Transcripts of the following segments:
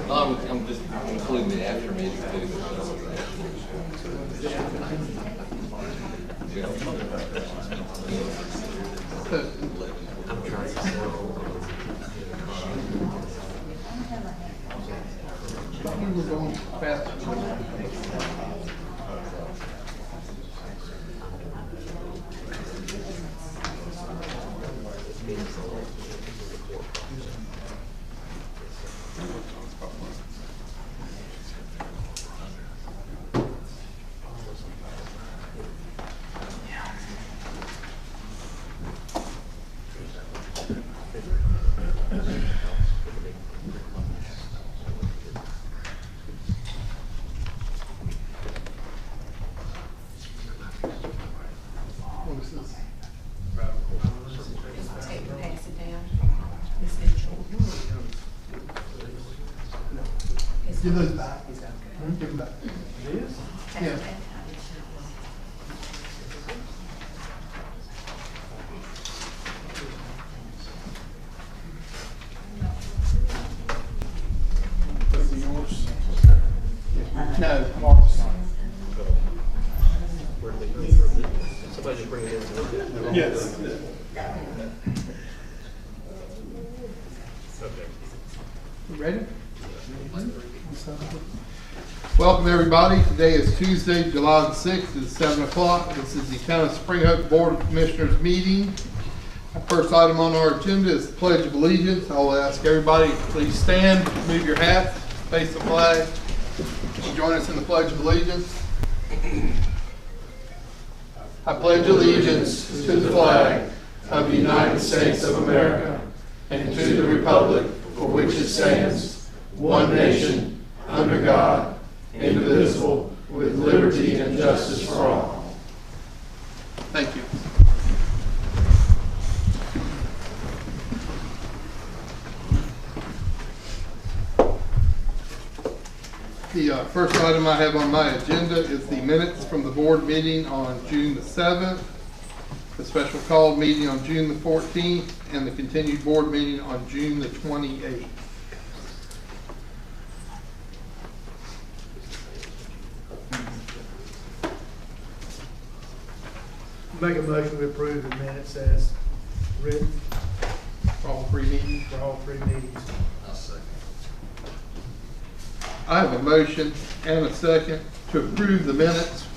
I'm just including the after meeting too. We're going fast. Give those back. Give them back. Yeah. Yours? No, Mark's. Somebody just bring it in. Yes. Okay. Ready? Welcome everybody. Today is Tuesday, July the 6th. It's 7 o'clock. This is the Town of Spring Hope Board of Commissioners meeting. Our first item on our agenda is the Pledge of Allegiance. I will ask everybody to please stand, move your hats, face the flag, and join us in the Pledge of Allegiance. I pledge allegiance to the flag of the United States of America and to the republic for which it stands, one nation, under God, indivisible, with liberty and justice for all. Thank you. The first item I have on my agenda is the minutes from the board meeting on June the 7th, the special call meeting on June the 14th, and the continued board meeting on June the 28th. Make a motion to approve the minutes as written For all three meetings. for all three meetings. I'll second. I have a motion and a second to approve the minutes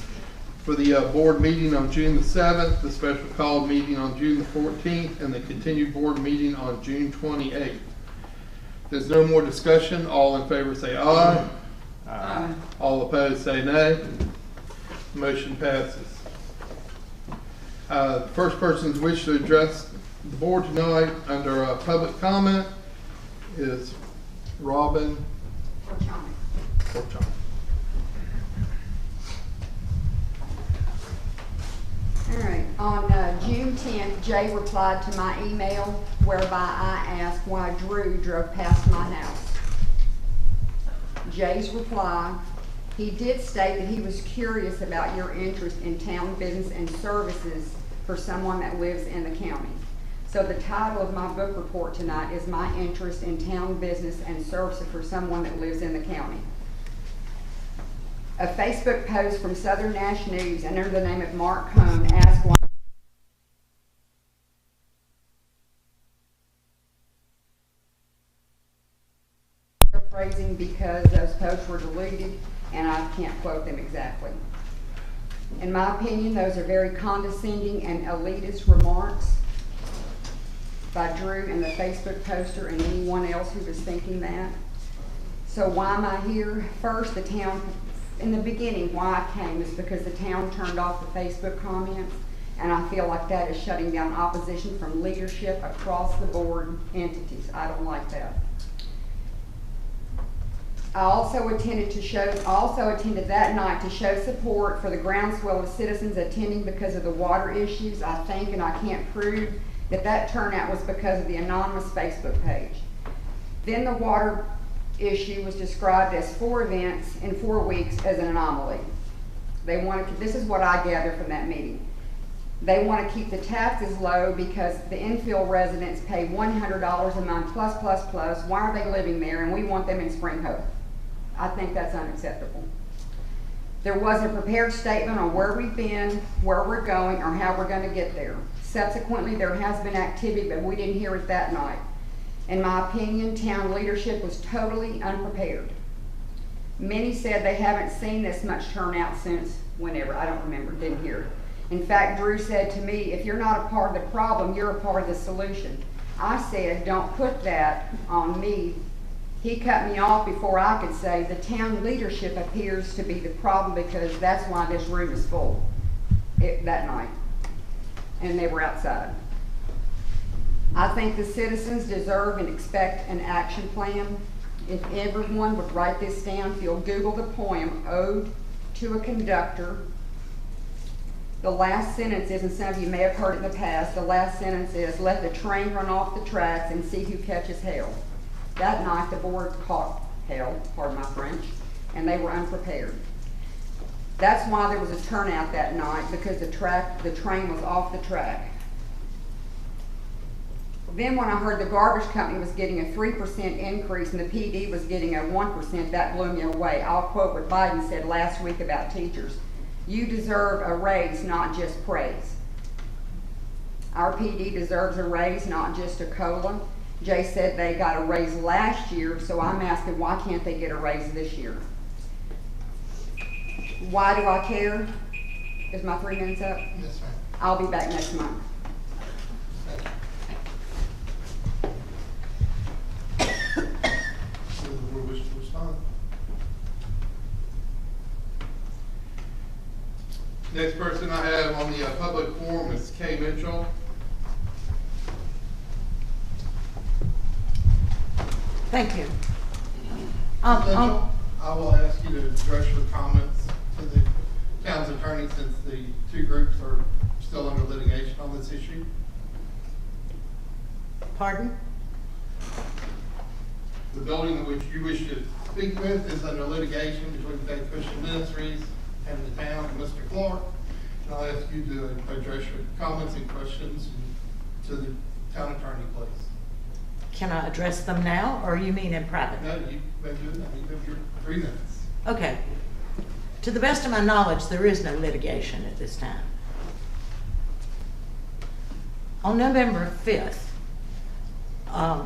for the board meeting on June the 7th, the special call meeting on June the 14th, and the continued board meeting on June 28th. If there's no more discussion, all in favor say aye. Aye. All opposed say nay. Motion passes. The first person's wish to address the board tonight under public comment is Robin Porchon. All right, on June 10th, Jay replied to my email whereby I asked why Drew drove past my house. Jay's reply, he did state that he was curious about your interest in town business and services for someone that lives in the county. So the title of my book report tonight is My Interest in Town Business and Services for Someone That Lives in the County. A Facebook post from Southern Nash News under the name of Mark Cohn asked why phrasing because those posts were deleted and I can't quote them exactly. In my opinion, those are very condescending and elitist remarks by Drew and the Facebook poster and anyone else who was thinking that. So why am I here? First, the town, in the beginning, why I came is because the town turned off the Facebook comments, and I feel like that is shutting down opposition from leadership across the board entities. I don't like that. I also attended that night to show support for the groundswell of citizens attending because of the water issues. I think, and I can't prove, that turnout was because of the anonymous Facebook page. Then the water issue was described as 4 events in 4 weeks as an anomaly. This is what I gather from that meeting. They want to keep the taxes low because the infill residents pay $100 a month plus. Why are they living there? And we want them in Spring Hope. I think that's unacceptable. There was a prepared statement on where we've been, where we're going, or how we're going to get there. Subsequently, there has been activity, but we didn't hear it that night. In my opinion, town leadership was totally unprepared. Many said they haven't seen this much turnout since whenever. I don't remember, didn't hear it. In fact, Drew said to me, if you're not a part of the problem, you're a part of the solution. I said, don't put that on me. He cut me off before I could say, the town leadership appears to be the problem because that's why this room is full that night. And they were outside. I think the citizens deserve and expect an action plan. If everyone would write this down, if you'll Google the poem, Ode to a Conductor. The last sentence is, and some of you may have heard it in the past, the last sentence is, let the train run off the tracks and see who catches hell. That night the board caught hell, pardon my French, and they were unprepared. That's why there was a turnout that night, because the train was off the track. Then when I heard the garbage company was getting a 3% increase and the PD was getting a 1%, that blew me away. I'll quote what Biden said last week about teachers. You deserve a raise, not just praise. Our PD deserves a raise, not just a COLA. Jay said they got a raise last year, so I'm asking, why can't they get a raise this year? Why do I care? Is my 3 minutes up? Yes, ma'am. I'll be back next month. Does the board wish to respond? Next person I have on the public forum is Kay Mitchell. Thank you. Mitchell, I will ask you to address your comments to the town's attorney since the two groups are still under litigation on this issue. Pardon? The building which you wish to speak with is under litigation between Faith Christian Ministries and the town and Mr. Clark. And I'll ask you to address your comments and questions to the town attorney, please. Can I address them now, or you mean in private? No, you may do it. You have your 3 minutes. Okay. To the best of my knowledge, there is no litigation at this time. On November 5th,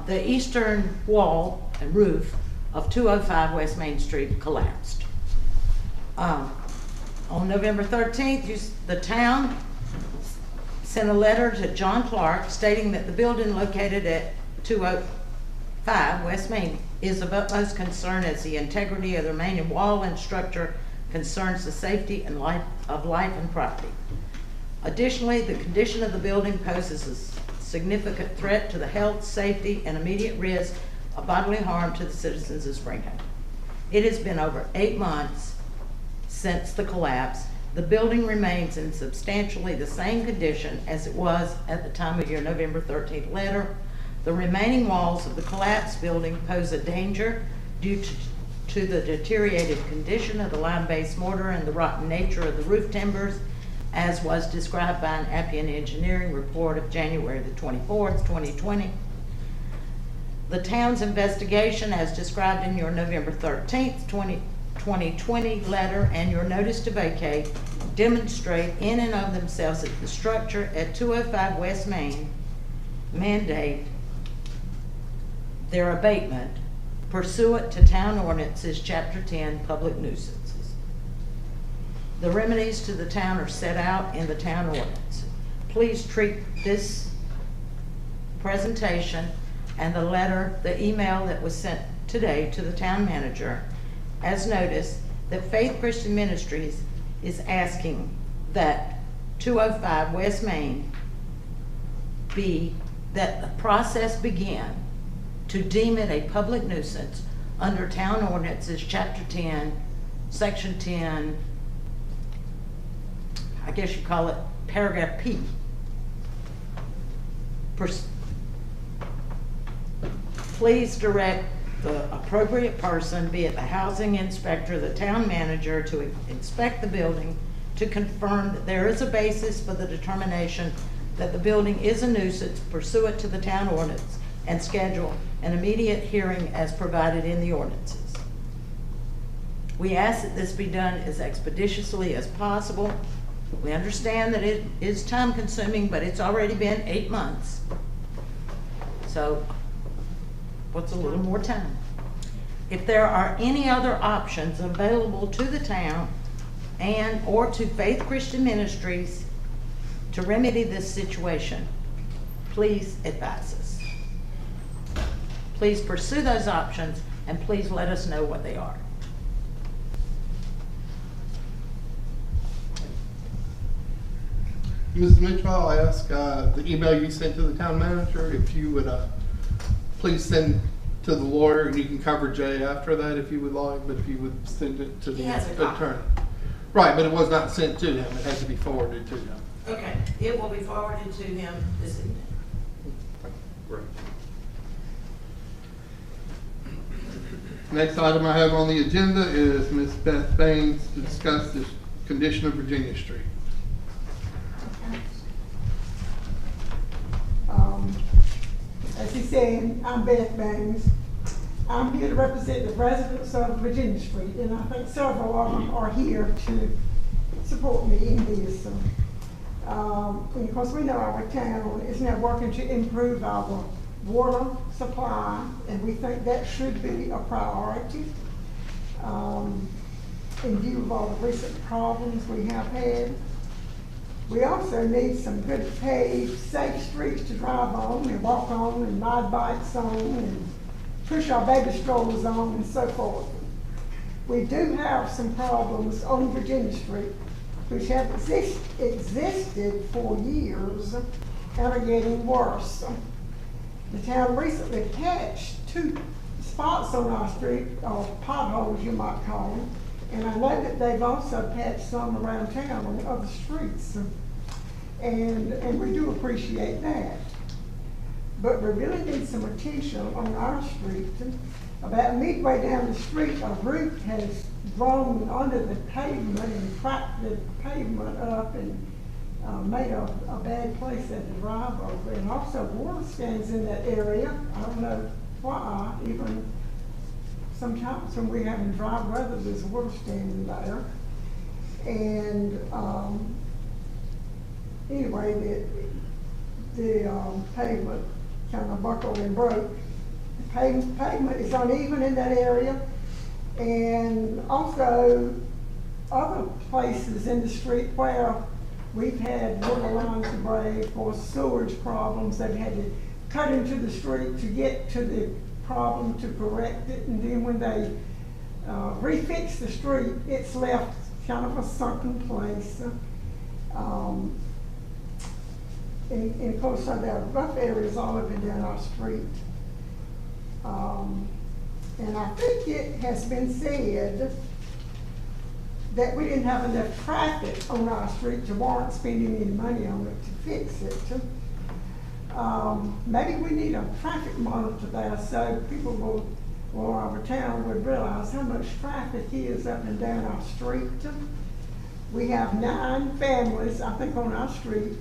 the eastern wall and roof of 205 West Main Street collapsed. On November 13th, the town sent a letter to John Clark stating that the building located at 205 West Main is of utmost concern as the integrity of the remaining wall and structure concerns the safety and life and property. Additionally, the condition of the building poses a significant threat to the health, safety, and immediate risk of bodily harm to the citizens of Spring Hope. It has been over 8 months since the collapse. The building remains in substantially the same condition as it was at the time of your November 13th letter. The remaining walls of the collapsed building pose a danger due to the deteriorated condition of the lime-based mortar and the rotten nature of the roof timbers, as was described by an Appian Engineering report of January the 24th, 2020. The town's investigation, as described in your November 13th, 2020 letter and your notice to vacate, demonstrate in and of themselves that the structure at 205 West Main mandate their abatement pursuant to Town Ordinances, Chapter 10, Public Nuisances. The remedies to the town are set out in the Town Ordinance. Please treat this presentation and the letter, the email that was sent today to the town manager as notice that Faith Christian Ministries is asking that 205 West Main that the process begin to deem it a public nuisance under Town Ordinances, Chapter 10, Section 10, I guess you call it Paragraph P. Please direct the appropriate person, be it the housing inspector, the town manager, to inspect the building to confirm that there is a basis for the determination that the building is a nuisance pursuant to the town ordinance and schedule an immediate hearing as provided in the ordinances. We ask that this be done as expeditiously as possible. We understand that it is time consuming, but it's already been 8 months. So what's a little more time? If there are any other options available to the town and or to Faith Christian Ministries to remedy this situation, please advise us. Please pursue those options and please let us know what they are. Mrs. Mitchell, I'll ask the email you sent to the town manager, if you would please send to the lawyer, and you can cover Jay after that if you would like, but if you would send it to the He has a copy. attorney. Right, but it was not sent to him, it had to be forwarded to him. Okay, it will be forwarded to him this evening. Right. Next item I have on the agenda is Ms. Beth Baines to discuss the condition of Virginia Street. As he said, I'm Beth Baines. I'm here to represent the residents of Virginia Street, and I think several of them are here to support me in this. And of course, we know our town is now working to improve our water supply, and we think that should be a priority. In view of all the recent problems we have had. We also need some good paved, safe streets to drive on and walk on and ride bikes on and push our baby strollers on and so forth. We do have some problems on Virginia Street which have existed for years and are getting worse. The town recently patched 2 spots on our street, or potholes you might call them, and I know that they've also patched some around town on other streets. And we do appreciate that. But we really need some attention on our street. About midway down the street, a root has grown under the pavement and cracked the pavement up and made a bad place at the drive over. And also water stands in that area. I don't know why, even sometimes when we're having dry weather, there's water standing there. And anyway, the pavement kind of buckled and broke. The pavement is uneven in that area, and also other places in the street where we've had water lines break or sewage problems. They've had to cut into the street to get to the problem to correct it, and then when they refix the street, it's left kind of a sunken place. And of course, there are rough areas all up and down our street. And I think it has been said that we didn't have enough traffic on our street to warrant spending any money on it to fix it. Maybe we need a traffic monitor there so people will our town would realize how much traffic is up and down our street. We have 9 families, I think, on our street.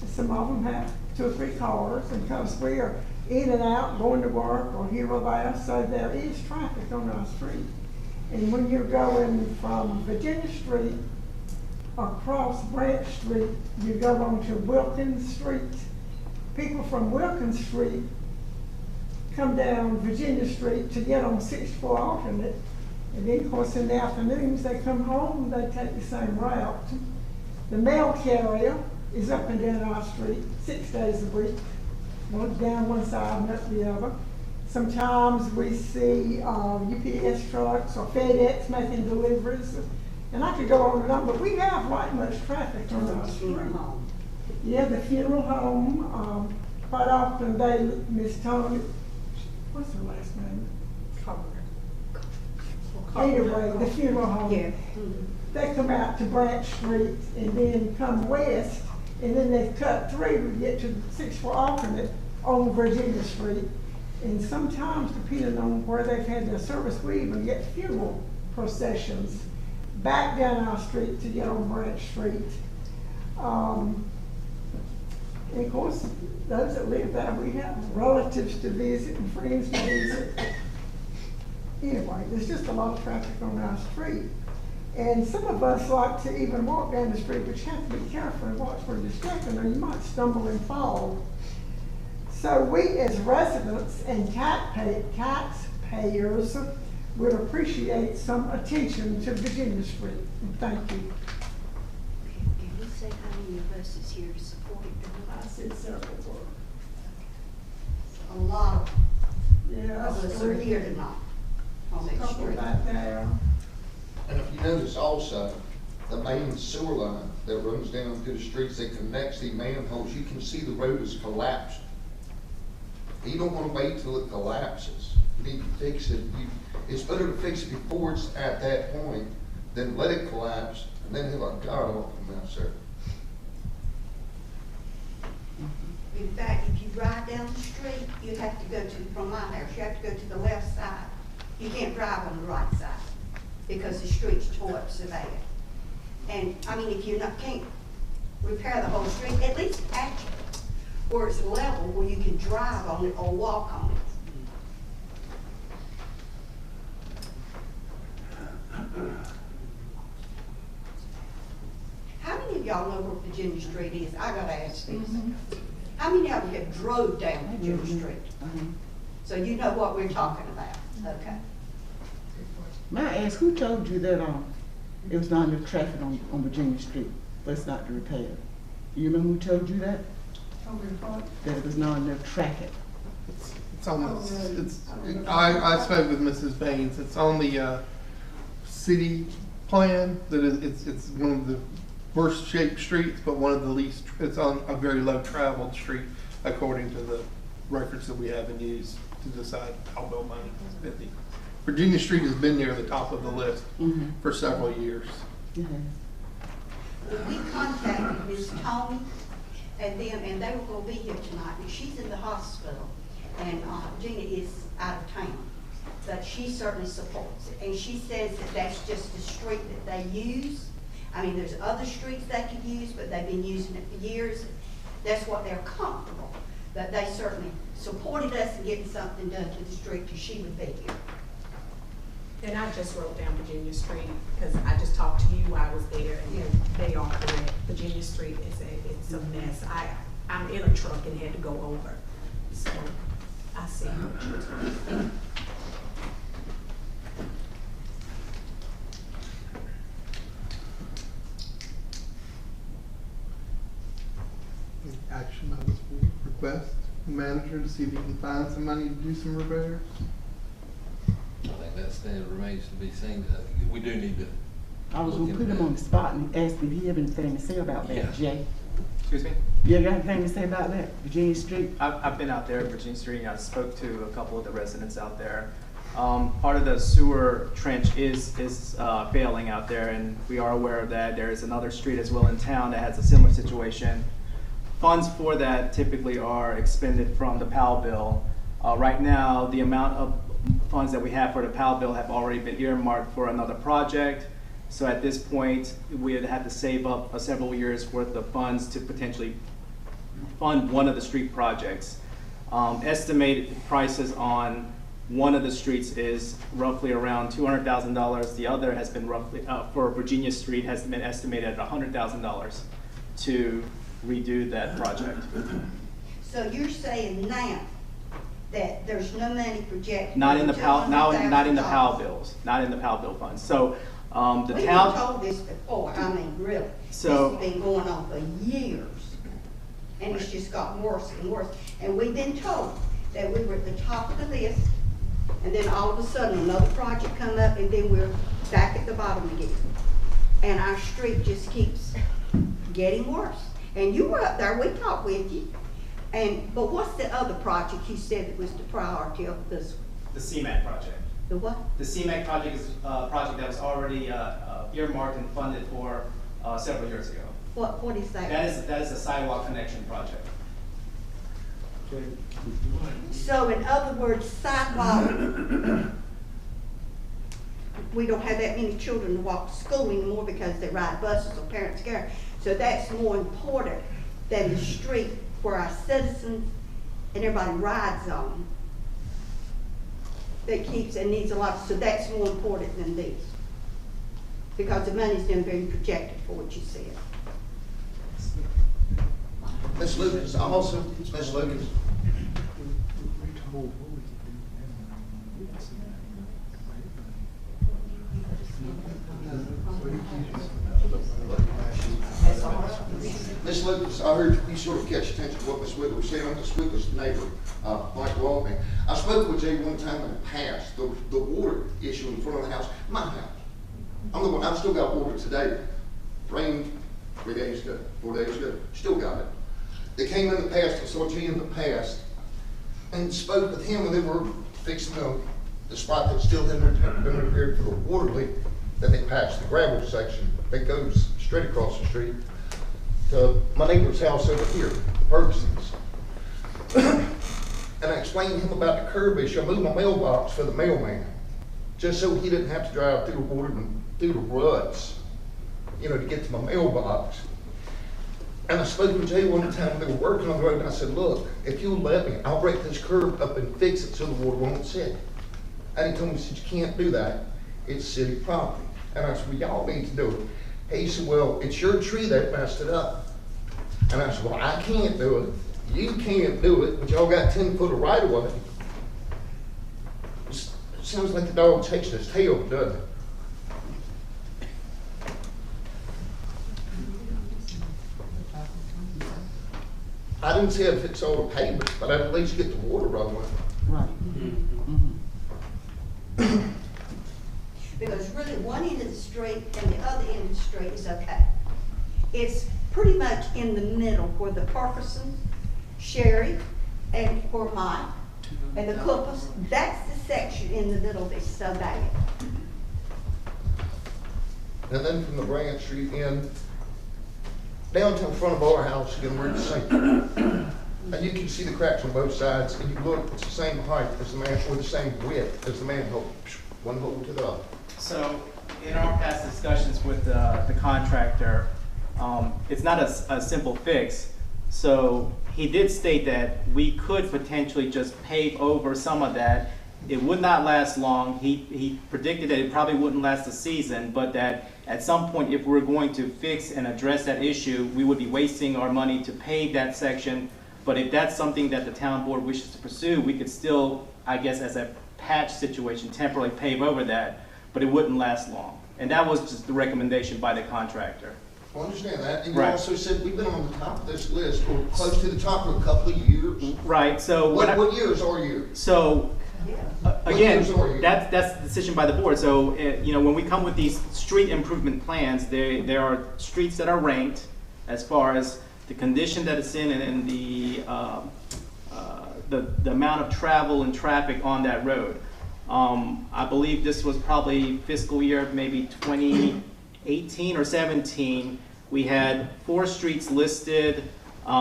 Some of them have 2 or 3 cars, and because we are in and out, going to work or here or there, so there is traffic on our street. And when you're going from Virginia Street across Branch Street, you go on to Wilkins Street. People from Wilkins Street come down Virginia Street to get on 64 alternate, and then of course in the afternoons they come home, they take the same route. The mail carrier is up and down our street 6 days a week, one down one side and up the other. Sometimes we see UPS trucks or FedEx making deliveries, and I could go on and on, but we have quite much traffic on our street. Yeah, the funeral home, quite often Miss Tony, what's her last name? Anyway, the funeral home. Yeah. They come out to Branch Street and then come west, and then they cut through to get to the 64 alternate on Virginia Street. And sometimes, depending on where they've had their service, we even get funeral processions back down our street to get on Branch Street. And of course, those that live there, we have relatives to visit and friends to visit. Anyway, there's just a lot of traffic on our street. And some of us like to even walk down the street, but you have to be careful and watch for distracting, or you might stumble and fall. So we as residents and taxpayers would appreciate some attention to Virginia Street. And thank you. Can you say how many of us is here to support it? I said several words. A lot Yeah, of us are here tonight on that couple street. back there. And if you notice also, the main sewer line that runs down to the streets that connects the manholes, you can see the road is collapsed. You don't wanna wait till it collapses. You need to fix it. It's better to fix it before it's at that point than let it collapse and then have a God awful mess there. In fact, if you drive down the street, you have to go to, from my house, you have to go to the left side. You can't drive on the right side because the street's tore up so bad. And, I mean, if you can't repair the whole street, at least patch it where it's level, where you can drive on it or walk on it. How many of y'all know where Virginia Street is? I gotta ask this. How many of you have drove down Virginia Street? So you know what we're talking about, okay? May I ask, who told you that it was not enough traffic on Virginia Street, but it's not to repair? You remember who told you that? That it was not enough traffic? It's on the, I spoke with Mrs. Baines. It's on the city plan that it's one of the worst shaped streets, but one of the least, it's on a very low traveled street according to the records that we have and use to decide how well money is spending. Virginia Street has been near the top of the list for several years. Well, we contacted Ms. Tony and them, and they were gonna be here tonight, and she's in the hospital, and Gina is out of town. But she certainly supports it, and she says that that's just the street that they use. I mean, there's other streets they could use, but they've been using it for years. That's what they're comfortable. But they certainly supported us in getting something done to the street, because she would be here. And I just wrote down Virginia Street, because I just talked to you while I was there, and they are correct. Virginia Street it's a mess. I'm in a truck and had to go over. So I see what you're talking about. Action by this board, request the manager to see if he can find some money to do some repairs. I think that still remains to be seen. We do need to. I was gonna put him on the spot and ask if he have anything to say about that, Yeah. Jay. Excuse me? You got anything to say about that, Virginia Street? I've been out there at Virginia Street, and I spoke to a couple of the residents out there. Part of the sewer trench is failing out there, and we are aware of that. There is another street as well in town that has a similar situation. Funds for that typically are expended from the PAL bill. Right now, the amount of funds that we have for the PAL bill have already been earmarked for another project. So at this point, we'd have to save up several years worth of funds to potentially fund one of the street projects. Estimated prices on one of the streets is roughly around $200,000. The other has been roughly, for Virginia Street, has been estimated at $100,000 to redo that project. So you're saying now that there's no money projected? Not in the PAL, not in the PAL $200,000? bills, not in the PAL bill funds. So the We've been town. told this before, I mean, really. So- This has been going on for years, and it's just gotten worse and worse. And we've been told that we were at the top of the list, and then all of a sudden, another project come up, and then we're back at the bottom again. And our street just keeps getting worse. And you were up there, we talked with you. But what's the other project you said that was the priority of this? The Cmac Project. The what? The Cmac Project is a project that was already earmarked and funded for several years ago. What is that? That is a sidewalk connection project. So in other words, sidewalk we don't have that many children to walk to school anymore because they ride buses or parents care. So that's more important than the street where our citizens and everybody rides on. That keeps and needs a lot, so that's more important than this. Because the money's been being projected for what you said. Ms. Lucas, also, Ms. Lucas. Ms. Lucas, I heard you sort of catch attention to what Ms. Whitler was saying. I'm Ms. Whitler's neighbor, Mike Walton. I spoke with Jay one time in the past, the water issue in front of the house, my house. I'm the one, I've still got water today. Rained 3 days ago, 4 days ago, still got it. They came in the past, I saw Jay in the past, and spoke with him when they were fixing the spot that still hadn't been repaired for the water leak that they patched, the gravel section that goes straight across the street to my neighbor's house over here, Ferguson's. And I explained to him about the curb issue. I moved my mailbox for the mailman, just so he didn't have to drive through the water and through the ruts, you know, to get to my mailbox. And I spoke to Jay one time when they were working on the road, and I said, look, if you'll let me, I'll break this curb up and fix it so the water won't sit. And he told me, he said, you can't do that. It's city property. And I said, well, y'all need to do it. He said, well, it's your tree that messed it up. And I said, well, I can't do it. You can't do it, but y'all got 10 foot of right of way. It sounds like the dog chasing his tail, doesn't it? I didn't say I'd fix all the pavement, but I'd at least get the water running. Right. Because really one end of the street and the other end of the street is okay. It's pretty much in the middle where the Parkinsons, Sherry, and where Mike, and the Couples, that's the section in the middle that's so bad. And then from the Branch Street end, down to the front of our house, again, we're the same. And you can see the cracks on both sides, and you look, it's the same height as the man, or the same width as the manhole, one hole to the other. So, in our past discussions with the contractor, it's not a simple fix. So, he did state that we could potentially just pave over some of that. It would not last long. He predicted that it probably wouldn't last a season, but that at some point, if we're going to fix and address that issue, we would be wasting our money to pave that section. But if that's something that the town board wishes to pursue, we could still, I guess, as a patch situation, temporarily pave over that, but it wouldn't last long. And that was just the recommendation by the contractor. I understand that, and you Right. also said we've been on the top of this list, or close to the top for a couple of years. Right, so. What years are you? So, again, years are you? that's the decision by the board. So, you know, when we come with these street improvement plans, there are streets that are ranked as far as the condition that it's in and the amount of travel and traffic on that road. I believe this was probably fiscal year maybe 2018 or 17. We had 4 streets listed.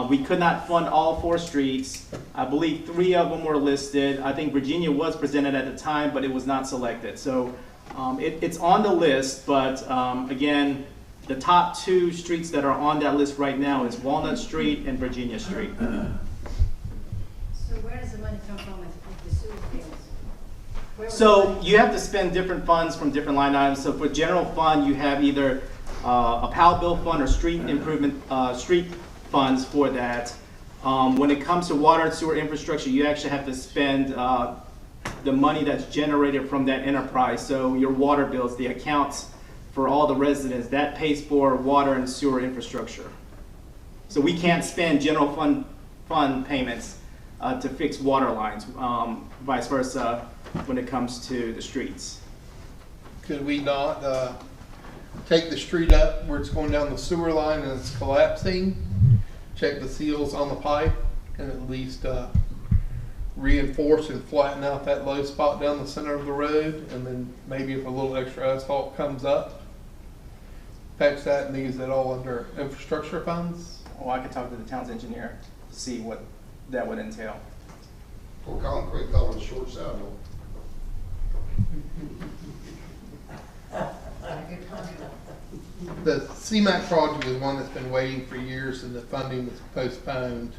We could not fund all 4 streets. I believe 3 of them were listed. I think Virginia was presented at the time, but it was not selected. So it's on the list, but again, the top 2 streets that are on that list right now is Walnut Street and Virginia Street. So where does the money come from if the sewer fails? Where would the So money- you have to spend different funds from different line items. So for general fund, you have either a PAL bill fund or street improvement, street funds for that. When it comes to water and sewer infrastructure, you actually have to spend the money that's generated from that enterprise. So your water bills, the accounts for all the residents, that pays for water and sewer infrastructure. So we can't spend general fund payments to fix water lines, vice versa when it comes to the streets. Could we not take the street up where it's going down the sewer line and it's collapsing, check the seals on the pipe, and at least reinforce and flatten out that low spot down the center of the road, and then maybe if a little extra asphalt comes up, patch that and use that all under infrastructure funds? Well, I could talk to the town's engineer to see what that would entail. Or concrete, call it a short sidewalk. good permit. The Cmac project is one that's been waiting for years and the funding was postponed.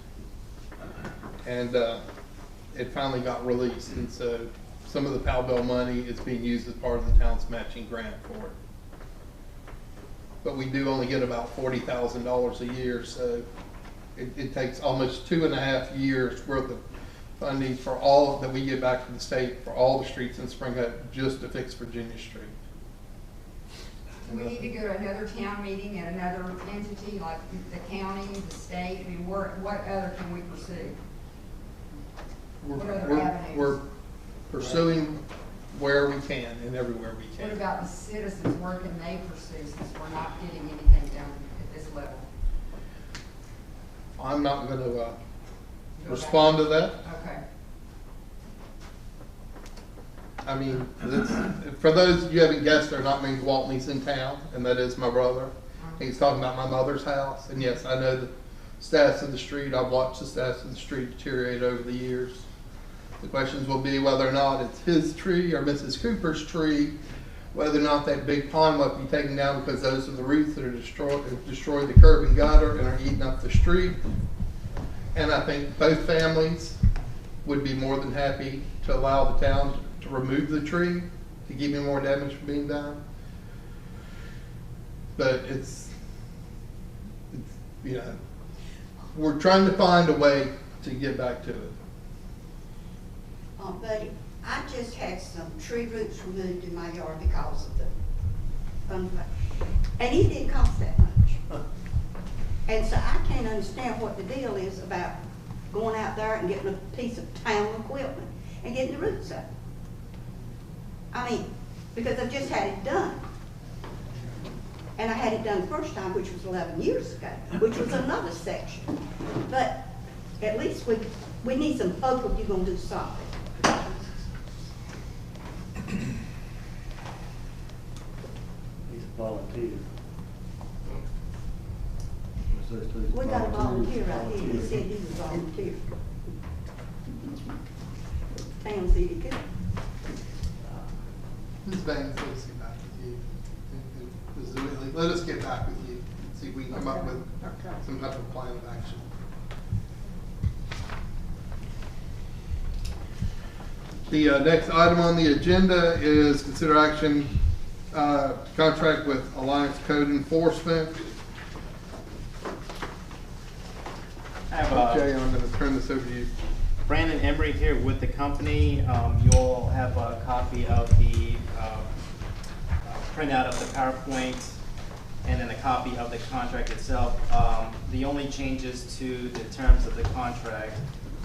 And it finally got released, and so some of the Powell Bill money is being used as part of the town's matching grant for it. But we do only get about $40,000 a year, so it takes almost 2.5 years worth of funding for all that we get back from the state for all the streets in Spring Hope just to fix Virginia Street. We need to go to another town meeting and another entity like the county, the state. I mean, what other can we pursue? What other avenues? We're pursuing where we can and everywhere we What can. about the citizens? Where can they pursue since we're not getting anything done at this level? I'm not going to respond to that. Okay. I mean, for those you haven't guessed, they're not named Waltney's in town, and that is my brother. He's talking about my mother's house, and yes, I know the status of the street. I've watched the status of the street deteriorate over the years. The questions will be whether or not it's his tree or Mrs. Cooper's tree, whether or not that big pond must be taken down because those are the roots that are destroyed the curb and gutter and are eating up the street. And I think both families would be more than happy to allow the town to remove the tree to keep any more damage from being done. But it's you know, we're trying to find a way to get back to it. Buddy, I just had some tree roots removed in my yard because of the funfly. And it didn't cost that much. And so I can't understand what the deal is about going out there and getting a piece of town equipment and getting the roots up. I mean, because I've just had it done. And I had it done the first time, which was 11 years ago, which was another section. But at least we need some hope if you're gonna do something. He's a volunteer. We got a volunteer right here, he said he was a volunteer. Town city could. Ms. Baines, let's get back with you. Let us get back with you, see if we can come up with some type of plan of action. The next item on the agenda is consider action contract with Alliance Code Enforcement. Okay, I'm going to turn this over to you. Brandon Embry here with the company. You'll have a copy of the printout of the PowerPoint and then a copy of the contract itself. The only changes to the terms of the contract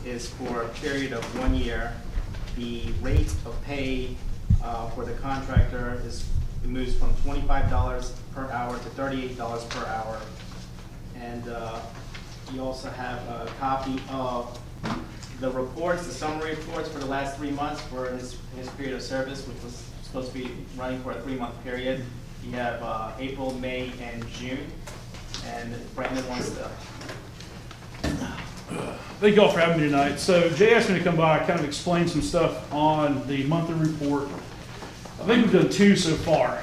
is for a period of 1 year. The rate of pay for the contractor it moves from $25 per hour to $38 per hour. And you also have a copy of the reports, the summary reports for the last 3 months for his period of service, which was supposed to be running for a 3-month period. You have April, May, and June. And Brandon wants to. Thank you all for having me tonight. So Jay asked me to come by, kind of explain some stuff on the monthly report. I think we've done 2 so far.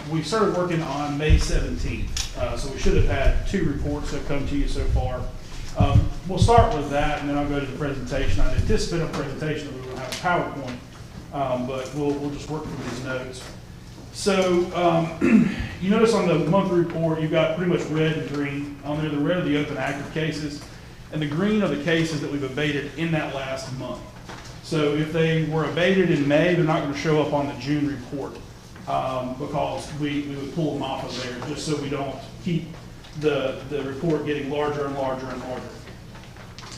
We started working on May 17th, so we should have had 2 reports that have come to you so far. We'll start with that, and then I'll go to the presentation. I anticipate a presentation that we will have a PowerPoint, but we'll just work through these notes. So you notice on the monthly report, you've got pretty much red and green. On there, the red are the open active cases, and the green are the cases that we've abated in that last month. So if they were abated in May, they're not going to show up on the June report because we would pull them off of there just so we don't keep the report getting larger and larger and larger.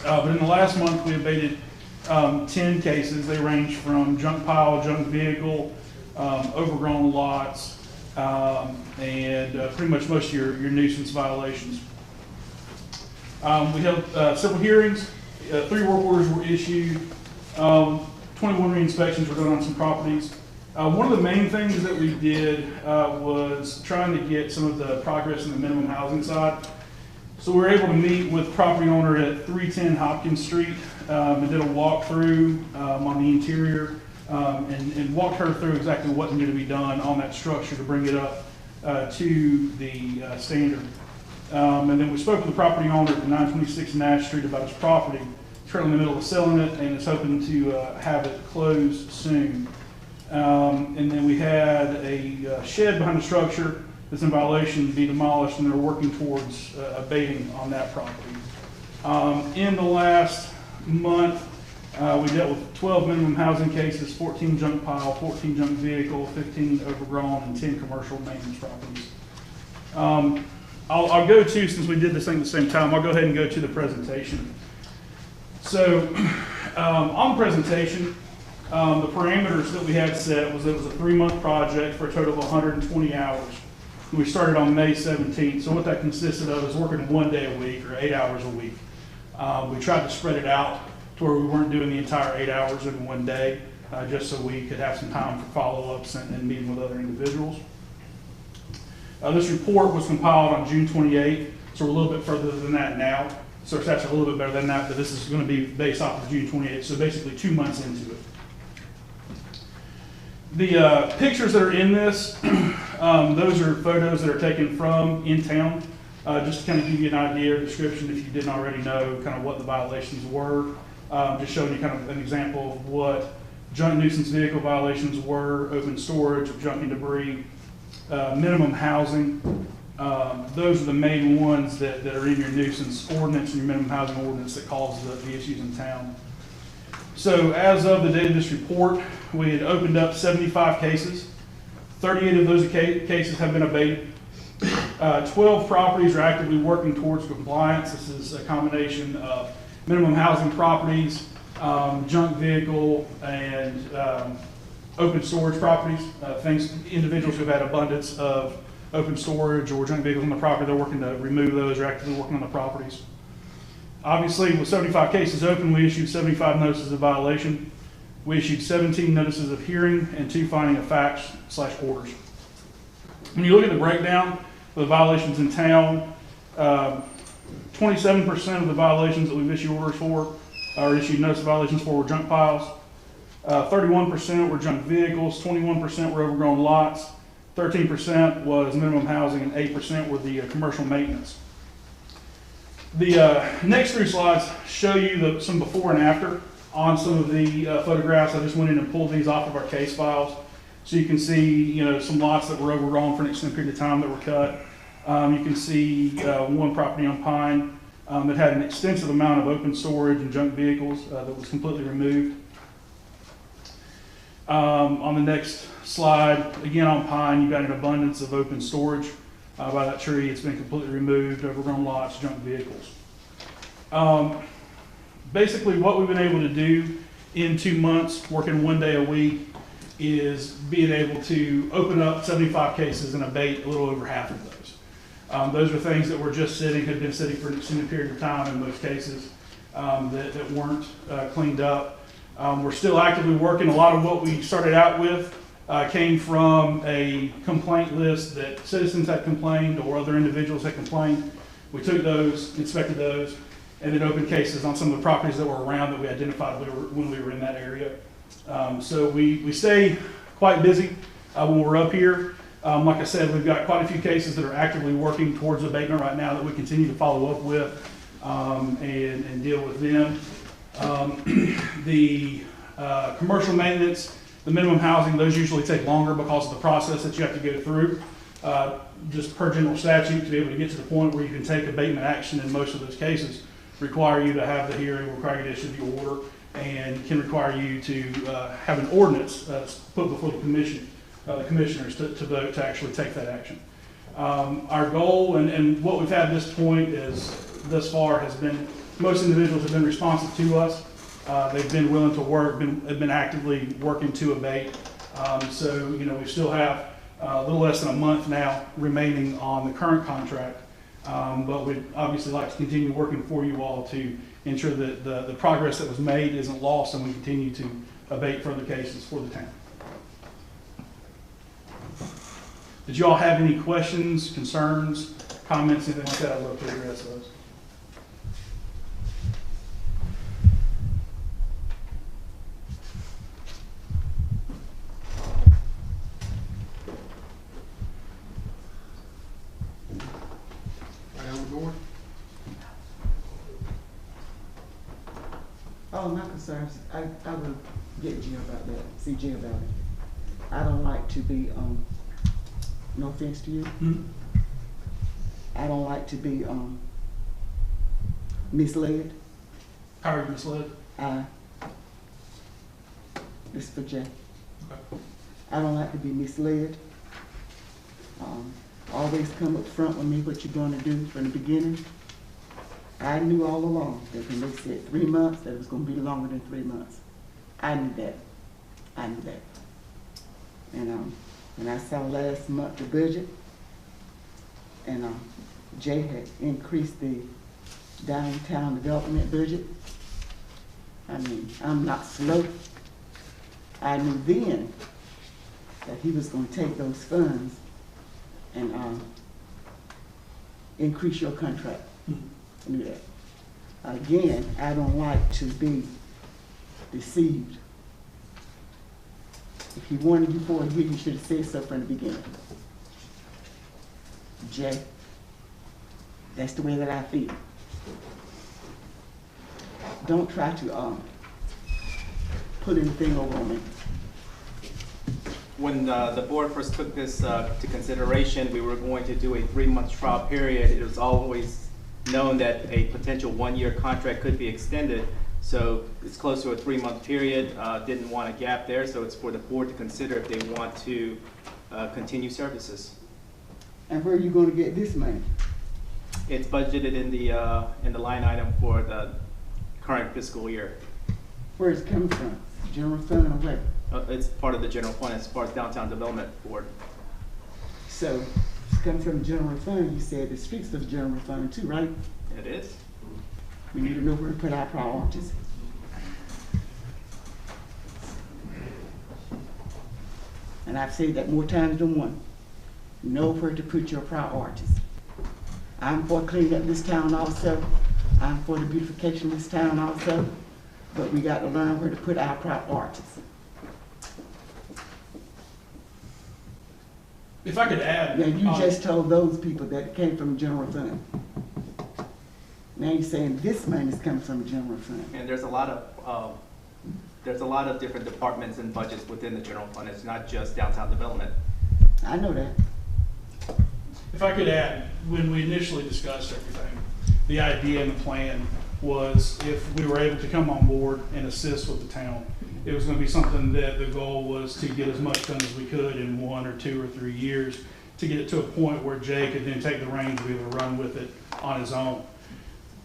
But in the last month, we abated 10 cases. They range from junk pile, junk vehicle, overgrown lots, and pretty much most of your nuisance violations. We held several hearings. 3 work orders were issued. 21 re-inspections were done on some properties. One of the main things that we did was trying to get some of the progress in the minimum housing side. So we were able to meet with property owner at 310 Hopkins Street and did a walkthrough on the interior and walked her through exactly what needed to be done on that structure to bring it up to the standard. And then we spoke with the property owner at 926 Nash Street about his property. He's currently in the middle of selling it and is hoping to have it closed soon. And then we had a shed behind the structure that's in violation be demolished, and they're working towards abating on that property. In the last month, we dealt with 12 minimum housing cases, 14 junk pile, 14 junk vehicle, 15 overgrown, and 10 commercial maintenance properties. I'll go to, since we did this thing at the same time, I'll go ahead and go to the presentation. So on the presentation, the parameters that we had set was that it was a 3-month project for a total of 120 hours. We started on May 17th. So what that consisted of is working 1 day a week or 8 hours a week. We tried to spread it out to where we weren't doing the entire 8 hours in 1 day, just so we could have some time for follow-ups and meeting with other individuals. This report was compiled on June 28th, so we're a little bit further than that now. So it's actually a little bit better than that, but this is going to be based off of June 28th, so basically 2 months into it. The pictures that are in this, those are photos that are taken from in town, just to kind of give you an idea or description if you didn't already know kind of what the violations were. Just showing you kind of an example of what junk nuisance vehicle violations were, open storage of junk and debris, minimum housing. Those are the main ones that are in your nuisance ordinance and your minimum housing ordinance that cause the issues in town. So as of the date of this report, we had opened up 75 cases. 38 of those cases have been abated. 12 properties are actively working towards compliance. This is a combination of minimum housing properties, junk vehicle, and open storage properties. Individuals who've had abundance of open storage or junk vehicles on the property, they're working to remove those or actively working on the properties. Obviously, with 75 cases open, we issued 75 notices of violation. We issued 17 notices of hearing and 2 finding of facts / orders. When you look at the breakdown of the violations in town, 27% of the violations that we've issued orders for or issued notice of violations for were junk piles. 31% were junk vehicles, 21% were overgrown lots, 13% was minimum housing, and 8% were the commercial maintenance. The next 3 slides show you some before and after on some of the photographs. I just went in and pulled these off of our case files. So you can see, some lots that were overgrown for an extended period of time that were cut. You can see one property on Pine that had an extensive amount of open storage and junk vehicles that was completely removed. On the next slide, again on Pine, you've got an abundance of open storage. By that tree, it's been completely removed, overgrown lots, junk vehicles. Basically, what we've been able to do in 2 months, working 1 day a week, is being able to open up 75 cases and abate a little over half of those. Those are things that were just sitting, had been sitting for an extended period of time in most cases, that weren't cleaned up. We're still actively working. A lot of what we started out with came from a complaint list that citizens had complained or other individuals had complained. We took those, inspected those, and then opened cases on some of the properties that were around that we identified when we were in that area. So we stay quite busy when we're up here. Like I said, we've got quite a few cases that are actively working towards abatement right now that we continue to follow up with and deal with them. The commercial maintenance, the minimum housing, those usually take longer because of the process that you have to go through. Just per general statute, to be able to get to the point where you can take abatement action in most of those cases, require you to have the hearing, require you to issue the order, and can require you to have an ordinance put before the commissioners to vote to actually take that action. Our goal and what we've had at this point is, thus far, has been most individuals have been responsive to us. They've been willing to work, have been actively working to abate. So, we still have a little less than a month now remaining on the current contract. But we'd obviously like to continue working for you all to ensure that the progress that was made isn't lost and we continue to abate further cases for the town. Did you all have any questions, concerns, comments, anything like that? I'd love to address those. All my concerns, I will get Jay about that, see Jay about it. I don't like to be, no offense to you, I don't like to be, misled. How are you misled? This is for Jay. Okay. I don't like to be misled. Always come up front with me what you're gonna do from the beginning. I knew all along that when they said 3 months, that it was gonna be longer than 3 months. I knew that. And when I saw last month the budget, and Jay had increased the downtown development budget, I mean, I'm not slow. I knew then that he was gonna take those funds and increase your contract. I knew that. Again, I don't like to be deceived. If he wanted you for a year, you should have said so from the beginning. Jay, that's the way that I feel. Don't try to put anything over on me. When the board first took this to consideration, we were going to do a 3-month trial period. It was always known that a potential 1-year contract could be extended. So it's close to a 3-month period. Didn't want a gap there, so it's for the board to consider if they want to continue services. And where are you going to get this money? It's budgeted in the line item for the current fiscal year. Where is it coming from? General fund or where? It's part of the general fund as far as downtown development board. So it's coming from the general fund. You said the streets of the general fund too, right? It is. We need to know where to put our priorities. And I've said that more times than one. Know where to put your priorities. I'm for cleaning up this town also. I'm for the beautification of this town also. But we got to learn where to put our priorities. If I could add. Now, you just told those people that it came from the general fund. Now you're saying this money is coming from the general fund. And there's a lot of different departments and budgets within the general fund. It's not just downtown development. I know that. If I could add, when we initially discussed everything, the idea and the plan was if we were able to come on board and assist with the town, it was going to be something that the goal was to get as much done as we could in 1 or 2 or 3 years to get it to a point where Jay could then take the reins and be able to run with it on his own.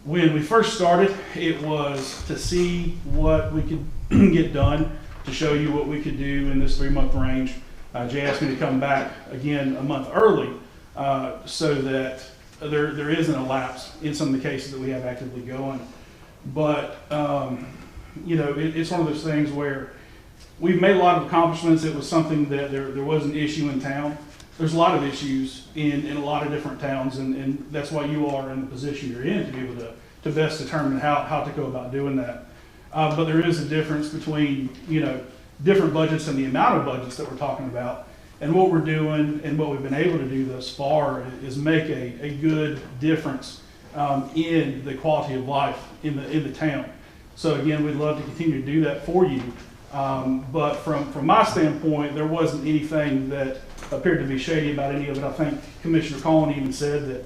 When we first started, it was to see what we could get done, to show you what we could do in this 3-month range. Jay asked me to come back again a month early so that there isn't a lapse in some of the cases that we have actively going. But, you know, it's one of those things where we've made a lot of accomplishments. It was something that there was an issue in town. There's a lot of issues in a lot of different towns, and that's why you are in the position you're in to be able to best determine how to go about doing that. But there is a difference between, you know, different budgets and the amount of budgets that we're talking about. And what we're doing and what we've been able to do thus far is make a good difference in the quality of life in the town. So again, we'd love to continue to do that for you. But from my standpoint, there wasn't anything that appeared to be shady about any of it. I think Commissioner Collin even said that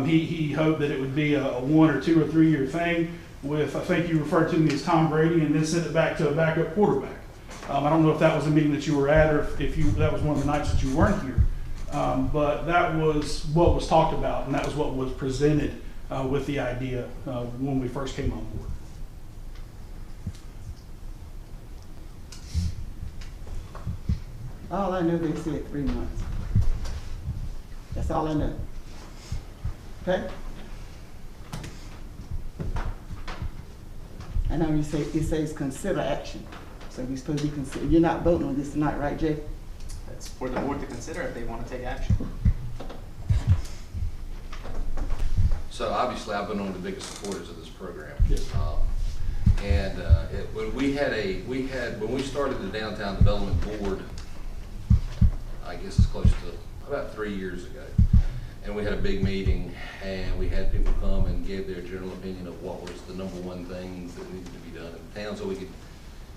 he hoped that it would be a 1 or 2 or 3 year thing with, I think you referred to me as Tom Brady, and then send it back to a backup quarterback. I don't know if that was a meeting that you were at or if that was one of the nights that you weren't here. But that was what was talked about, and that was what was presented with the idea when we first came on board. All I know, they said 3 months. That's all I know. Okay? I know it says consider action. So we're supposed to be consider. You're not voting on this tonight, right, Jay? It's for the board to consider if they want to take action. So obviously, I've been one of the biggest supporters of this program. Yes. When we started the Downtown Development Board, I guess it's close to about 3 years ago. And we had a big meeting, and we had people come and give their general opinion of what was the #1 things that needed to be done. the town so we could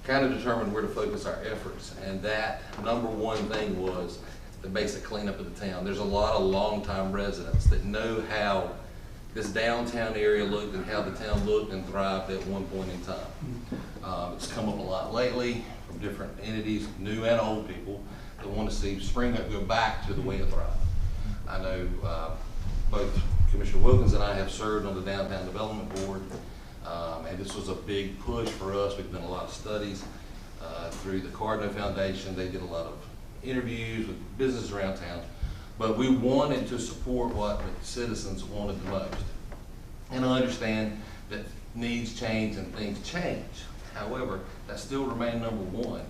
kind of determine where to focus our efforts. And that number one thing was the basic cleanup of the town. There's a lot of longtime residents that know how this downtown area looked and how the town looked and thrived at one point in time. It's come up a lot lately from different entities, new and old people, that want to see Spring Hope go back to the way it thrived. I know both Commissioner Wilkins and I have served on the Downtown Development Board, and this was a big push for us. We've done a lot of studies through the Cardinal Foundation. They did a lot of interviews with businesses around town, but we wanted to support what the citizens wanted the most. And I understand that needs change and things change. However, that still remained number one.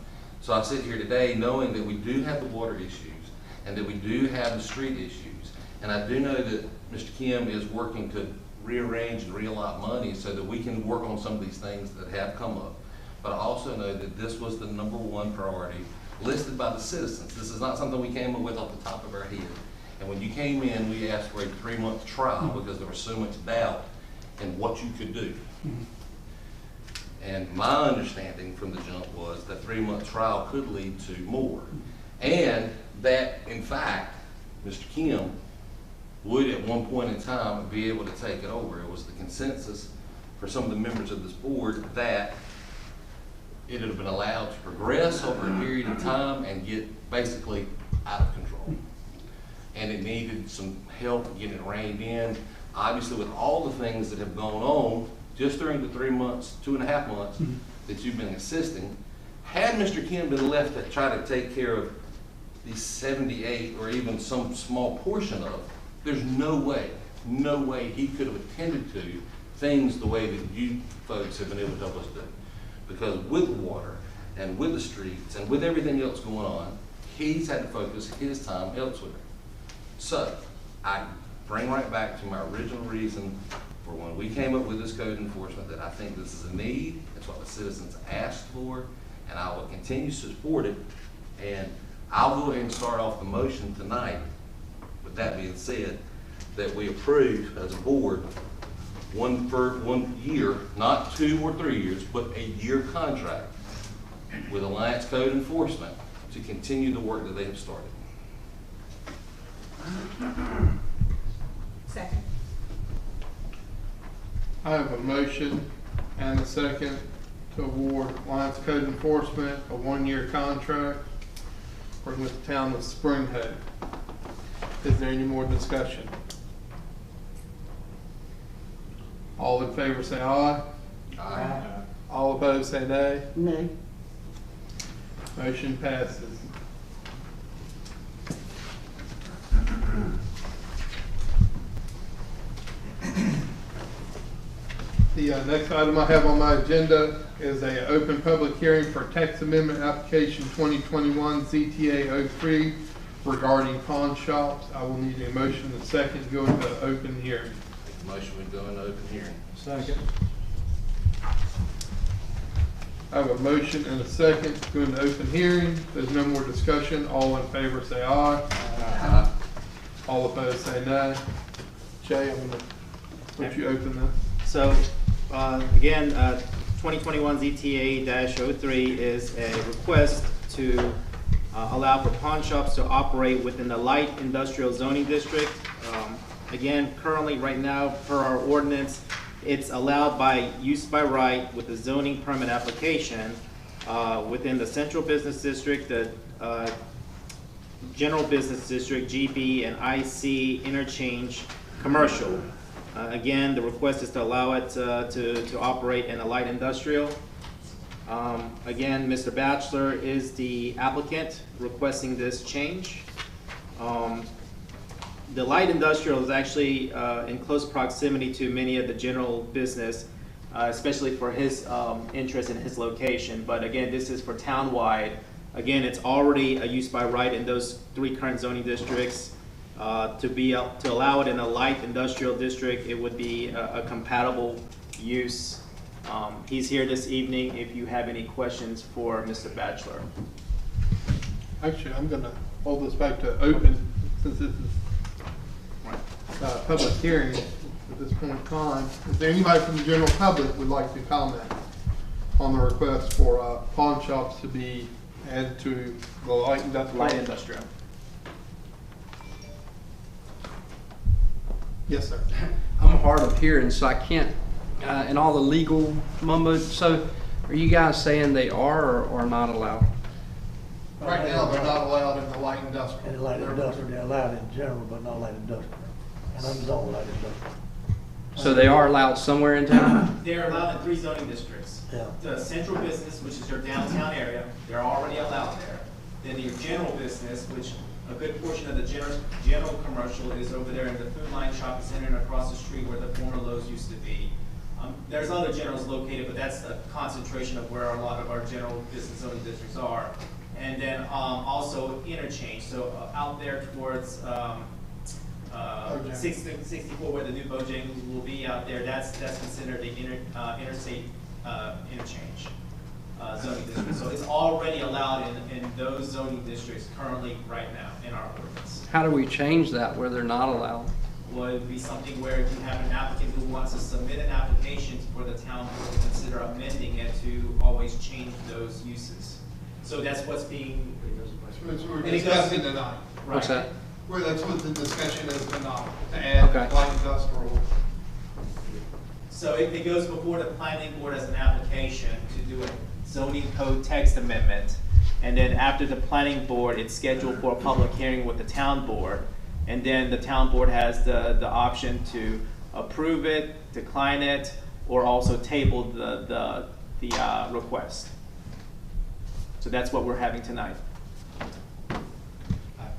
So I sit here today knowing that we do have the water issues and that we do have the street issues. And I do know that Mr. Kim is working to rearrange and reallot money so that we can work on some of these things that have come up. But I also know that this was the number one priority listed by the citizens. This is not something we came up with off the top of our head. And when you came in, we asked for a 3-month trial because there was so much doubt in what you could do. And my understanding from the jump was that 3-month trial could lead to more. And that, in fact, Mr. Kim would at one point in time be able to take it over. It was the consensus for some of the members of this board that it had been allowed to progress over a period of time and get basically out of control. And it needed some help getting it reined in. Obviously, with all the things that have gone on just during the 3 months, 2.5 months that you've been assisting, had Mr. Kim been left to try to take care of these 78 or even some small portion of, there's no way he could have attended to things the way that you folks have been able to help us do. Because with the water and with the streets and with everything else going on, he's had to focus his time elsewhere. So I bring right back to my original reason for when we came up with this code enforcement, that I think this is a need. It's what the citizens asked for, and I will continue to support it. And I'll go ahead and start off the motion tonight. With that being said, that we approve as a board for 1 year, not 2 or 3 years, but a year contract with Alliance Code Enforcement to continue the work that they have started. Second. I have a motion and a second to award Alliance Code Enforcement a 1-year contract working with the town of Spring Hope. Is there any more discussion? All in favor say aye. Aye. All opposed say nay. Nay. Motion passes. The next item I have on my agenda is a open public hearing for text amendment application 2021 ZTA 03 regarding pawn shops. I will need a motion and a second to go into open hearing. Motion we go into open hearing. Second. I have a motion and a second to go into open hearing. If there's no more discussion, all in favor say aye. Aye. All opposed say nay. Jay, I'm gonna let you open this. So, again, 2021 ZTA-03 is a request to allow for pawn shops to operate within the light industrial zoning district. Again, currently, right now, per our ordinance, it's allowed by use by right with the zoning permit application within the central business district, the general business district, GB, and IC interchange commercial. Again, the request is to allow it to operate in a light industrial. Again, Mr. Batchelor is the applicant requesting this change. The light industrial is actually in close proximity to many of the general business, especially for his interest in his location. But again, this is for townwide. Again, it's already a use by right in those 3 current zoning districts. To allow it in a light industrial district, it would be a compatible use. He's here this evening if you have any questions for Mr. Batchelor. Actually, I'm gonna hold this back to open since this is public hearing at this point in time. Is there anybody from the general public would like to comment? on the request for pawn shops to be added to the light industrial. Light industrial. Yes, sir. I'm hard of hearing, so I can't, and all the legal mumbo, so are you guys saying they are or not allowed? Right now, they're not allowed in the light industrial. And light industrial, they're allowed in general, but not light industrial. And unzoned light industrial. So they are allowed somewhere in town? They're allowed in 3 zoning districts. Yeah. The central business, which is your downtown area, they're already allowed there. Then your general business, which a good portion of the general commercial is over there in the Food Line Shopping Center and across the street where the former Lowe's used to be. There's other generals located, but that's the concentration of where a lot of our general business zoning districts are. And then also interchange, so out there towards 64 where the new Bojangles will be out there, that's considered the interstate interchange zoning district. So it's already allowed in those zoning districts currently right now in our ordinance. How do we change that where they're not allowed? Well, it'd be something where if you have an applicant who wants to submit an application for the town board to consider amending it to always change those uses. So that's what's being. We're discussing tonight. Right. What's that? Well, that's what the discussion is tonight, to add Okay. light industrial. So it goes before the planning board as an application to do a zoning code text amendment. And then after the planning board, it's scheduled for a public hearing with the town board. And then the town board has the option to approve it, decline it, or also table the request. So that's what we're having tonight.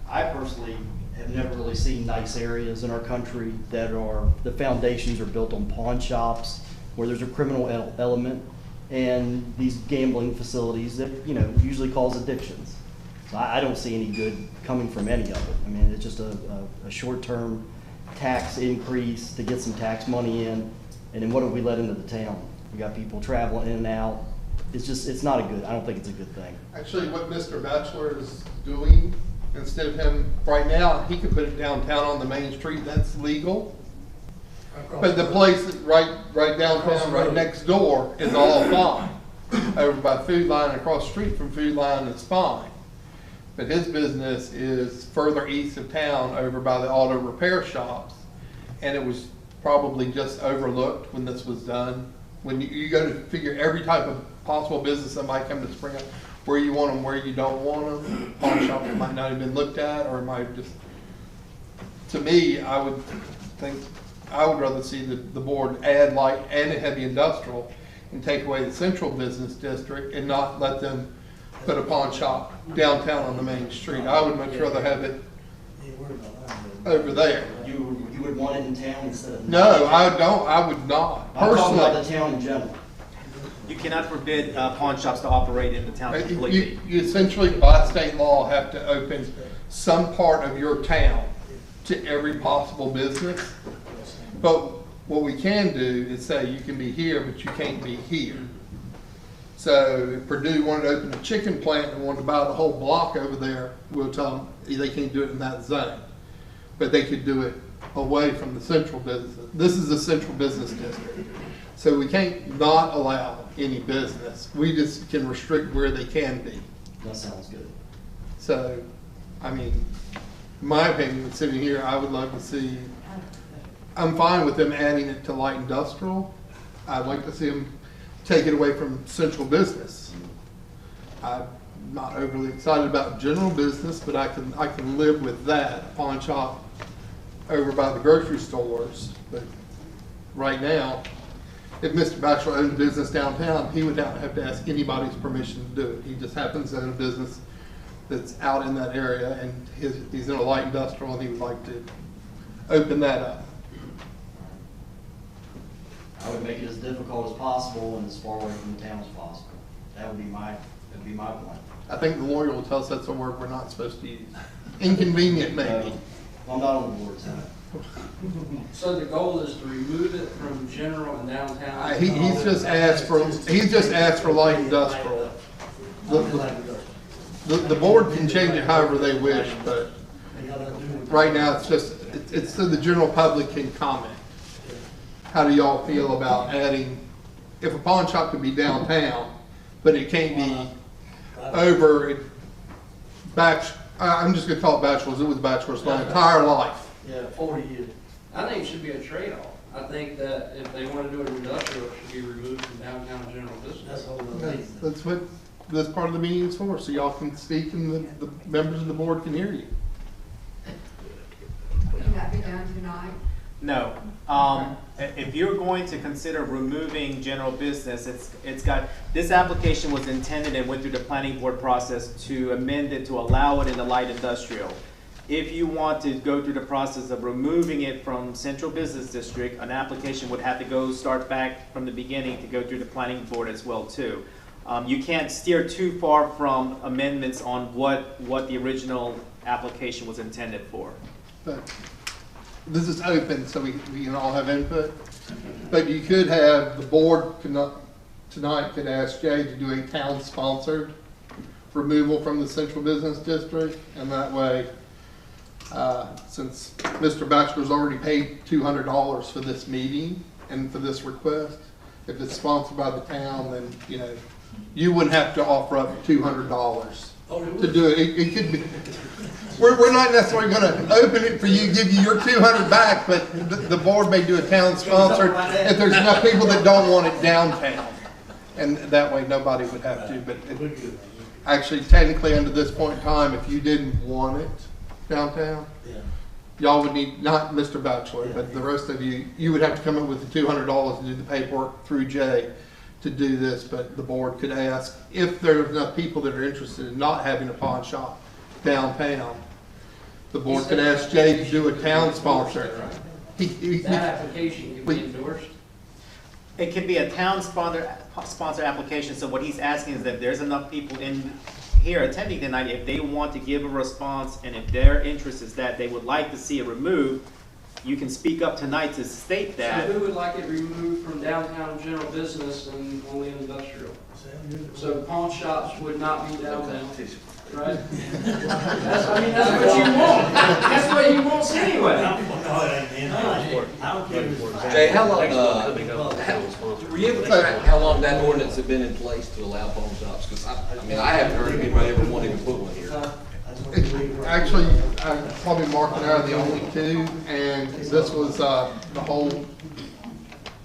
I personally have never really seen nice areas in our country that are, the foundations are built on pawn shops, where there's a criminal element, and these gambling facilities that, you know, usually cause addictions. So I don't see any good coming from any of it. I mean, it's just a short-term tax increase to get some tax money in, and then what do we let into the town? We got people traveling in and out. It's just, it's not a good, I don't think it's a good thing. Actually, what Mr. Batchelor is doing, instead of him, right now, he could put it downtown on the main street, that's legal. But the place right downtown, right next door is all fine. Over by Food Line, across the street from Food Line is fine. But his business is further east of town over by the auto repair shops. And it was probably just overlooked when this was done. When you go to figure every type of possible business that might come to spring up, where you want them, where you don't want them, pawn shop that might not have been looked at, or it might have just, to me, I would rather see the board add light and heavy industrial and take away the central business district and not let them put a pawn shop downtown on the main street. I would much rather have it over there. You would want it in town instead of? No, I don't, I would not. I'm talking about Personally, the town in general. You cannot forbid pawn shops to operate in the town completely. you essentially by state law have to open some part of your town to every possible business. But what we can do is say you can be here, but you can't be here. So if Purdue wanted to open a chicken plant and wanted to buy the whole block over there, we'll tell them they can't do it in that zone. But they could do it away from the central business. This is a central business district. So we can't not allow any business. We just can restrict where they can be. That sounds good. So, I mean, in my opinion, sitting here, I would love to see, I'm fine with them adding it to light industrial. I'd like to see them take it away from central business. I'm not overly excited about general business, but I can live with that pawn shop over by the grocery stores. But right now, if Mr. Batchelor owned a business downtown, he would not have to ask anybody's permission to do it. He just happens to own a business that's out in that area, and he's in a light industrial, and he would like to open that up. I would make it as difficult as possible and as far away from the town as possible. That would be my point. I think the lawyer will tell us that's a word we're not supposed to use. Inconvenient, maybe. Well, I'm not on the board, so. So the goal is to remove it from general and downtown? He's just asked for light industrial. The board can change it however they wish, but right now it's so the general public can comment. How do y'all feel about adding if a pawn shop could be downtown, but it can't be over I'm just gonna call it bachelor's, it was bachelor's my entire life. Yeah, 40 years. I think it should be a trade-off. I think that if they want to do it industrial, it should be removed from downtown general business. That's all the That's what this part of the meeting is for, so y'all can speak and the members of the board can hear you. Can that be done tonight? No. If you're going to consider removing general business, it's got, this application was intended and went through the planning board process to amend it to allow it in the light industrial. If you want to go through the process of removing it from central business district, an application would have to start back from the beginning to go through the planning board as well too. You can't steer too far from amendments on what the original application was intended for. But this is open, so we can all have input. But you could have, the board tonight could ask Jay to do a town-sponsored removal from the central business district, and that way, since Mr. Batchelor's already paid $200 for this meeting and for this request, if it's sponsored by the town, then, you know, you wouldn't have to offer up $200 to do it. It could be, we're not necessarily going to open it for you, give you your $200 back, but the board may do a town sponsored if there's enough people that don't want it downtown. And that way nobody would have to, but actually technically under this point in time, if you didn't want it downtown, y'all would need, not Mr. Batchelor, but the rest of you, you would have to come up with the $200 to do the paperwork through Jay to do this, but the board could ask if there's enough people that are interested in not having a pawn shop downtown. The board could ask Jay to do a town sponsor. That application can be endorsed? It can be a town sponsor application, so what he's asking is that there's enough people in here attending tonight, if they want to give a response and if their interest is that they would like to see it removed, you can speak up tonight to state that. So who would like it removed from downtown general business and only industrial? So pawn shops would not be downtown, right? That's what you want. That's what you want anyway. Jay, how long, were you able to track how long that ordinance had been in place to allow pawn shops? Because I haven't heard of anybody ever wanting to put one here. Actually, probably Mark and I are the only two, and this was the whole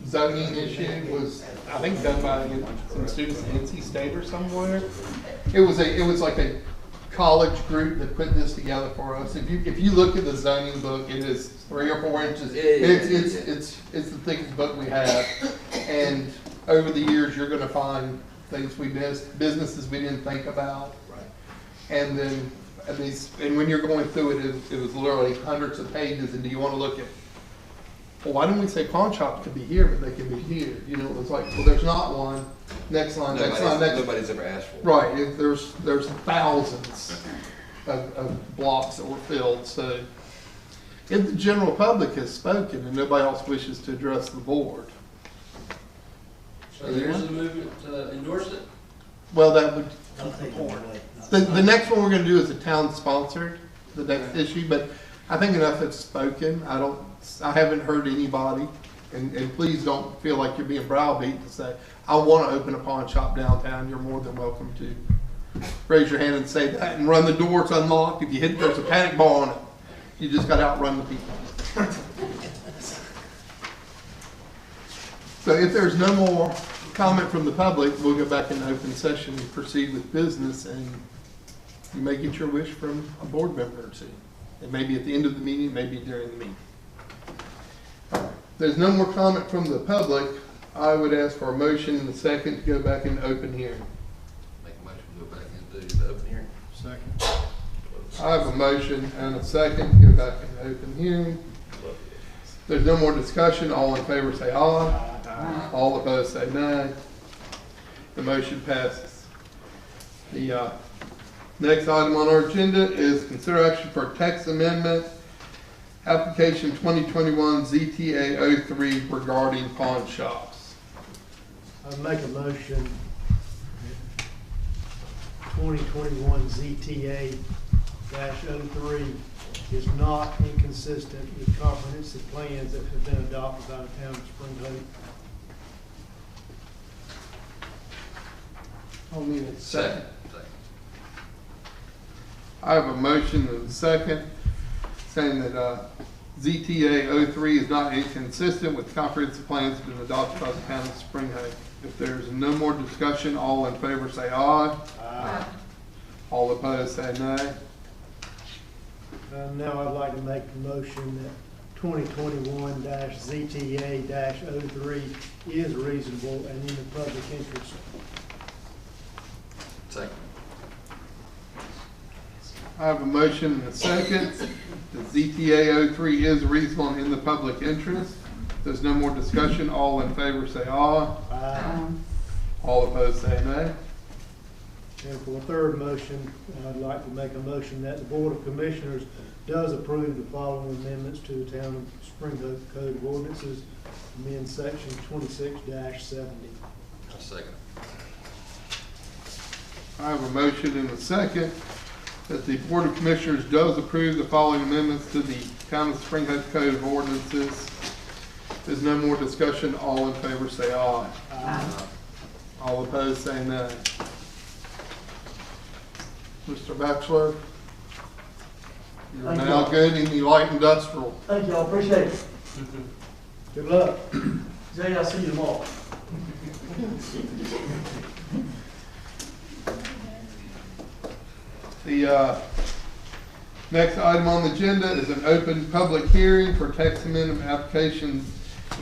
zoning issue was, I think, done by some students at NC State or somewhere. It was like a college group that put this together for us. If you look at the zoning book, it is 3 or 4 inches. It's the thickest book we have, and over the years you're going to find things we missed, businesses we didn't think about, and then. And when you're going through it, it was literally hundreds of pages. And do you want to look at, well, why don't we say pawn shops could be here, but they could be here? You know, it was like, well, there's not one. Next line, next line, next. Nobody's ever asked for it. Right. There's thousands of blocks that were filled. So if the general public has spoken and nobody else wishes to address the board. So there's a movement to endorse it? Well, that would. The next one we're going to do is a town sponsored, the next issue, but I think enough has spoken. I haven't heard anybody, and please don't feel like you're being browbeat to say, I want to open a pawn shop downtown. You're more than welcome to raise your hand and say that and run the door. It's unlocked. If you hit it, there's a panic bar on it. You just got to outrun the people. So if there's no more comment from the public, we'll go back into open session and proceed with business, and you may get your wish from a board member or two. It may be at the end of the meeting, maybe during the meeting. If there's no more comment from the public, I would ask for a motion and a second to go back into open hearing. Make a motion to go back into the open hearing. Second. I have a motion and a second to go back into open hearing. If there's no more discussion, all in favor say aye. All opposed say nay. The motion passes. The next item on our agenda is consideration for a text amendment, application 2021 ZTA 03 regarding pawn shops. I make a motion 2021 ZTA -03 is not inconsistent with comprehensive plans that have been adopted by the town of Spring Hope. I'll need a second. Second. I have a motion and a second saying that ZTA 03 is not inconsistent with comprehensive plans been adopted by the town of Spring Hill. If there's no more discussion, all in favor say aye. Aye. All opposed say nay. Now I'd like to make a motion that 2021-ZTA-03 is reasonable and in the public interest. Second. I have a motion and a second that ZTA 03 is reasonable and in the public interest. If there's no more discussion, all in favor say aye. Aye. All opposed say nay. And for a third motion, I'd like to make a motion that the Board of Commissioners does approve the following amendments to the Town of Spring Hill Code of Ordinances, amend section 26-70. Second. I have a motion and a second that the Board of Commissioners does approve the following amendments to the Town of Spring Hill Code of Ordinances. If there's no more discussion, all in favor say aye. Aye. All opposed say nay. Mr. Bachelor, you're Thank now y'all. good in the light industrial. Thank y'all, appreciate it. Good luck. Jay, I'll see you tomorrow. The next item on the agenda is an open public hearing for text amendment application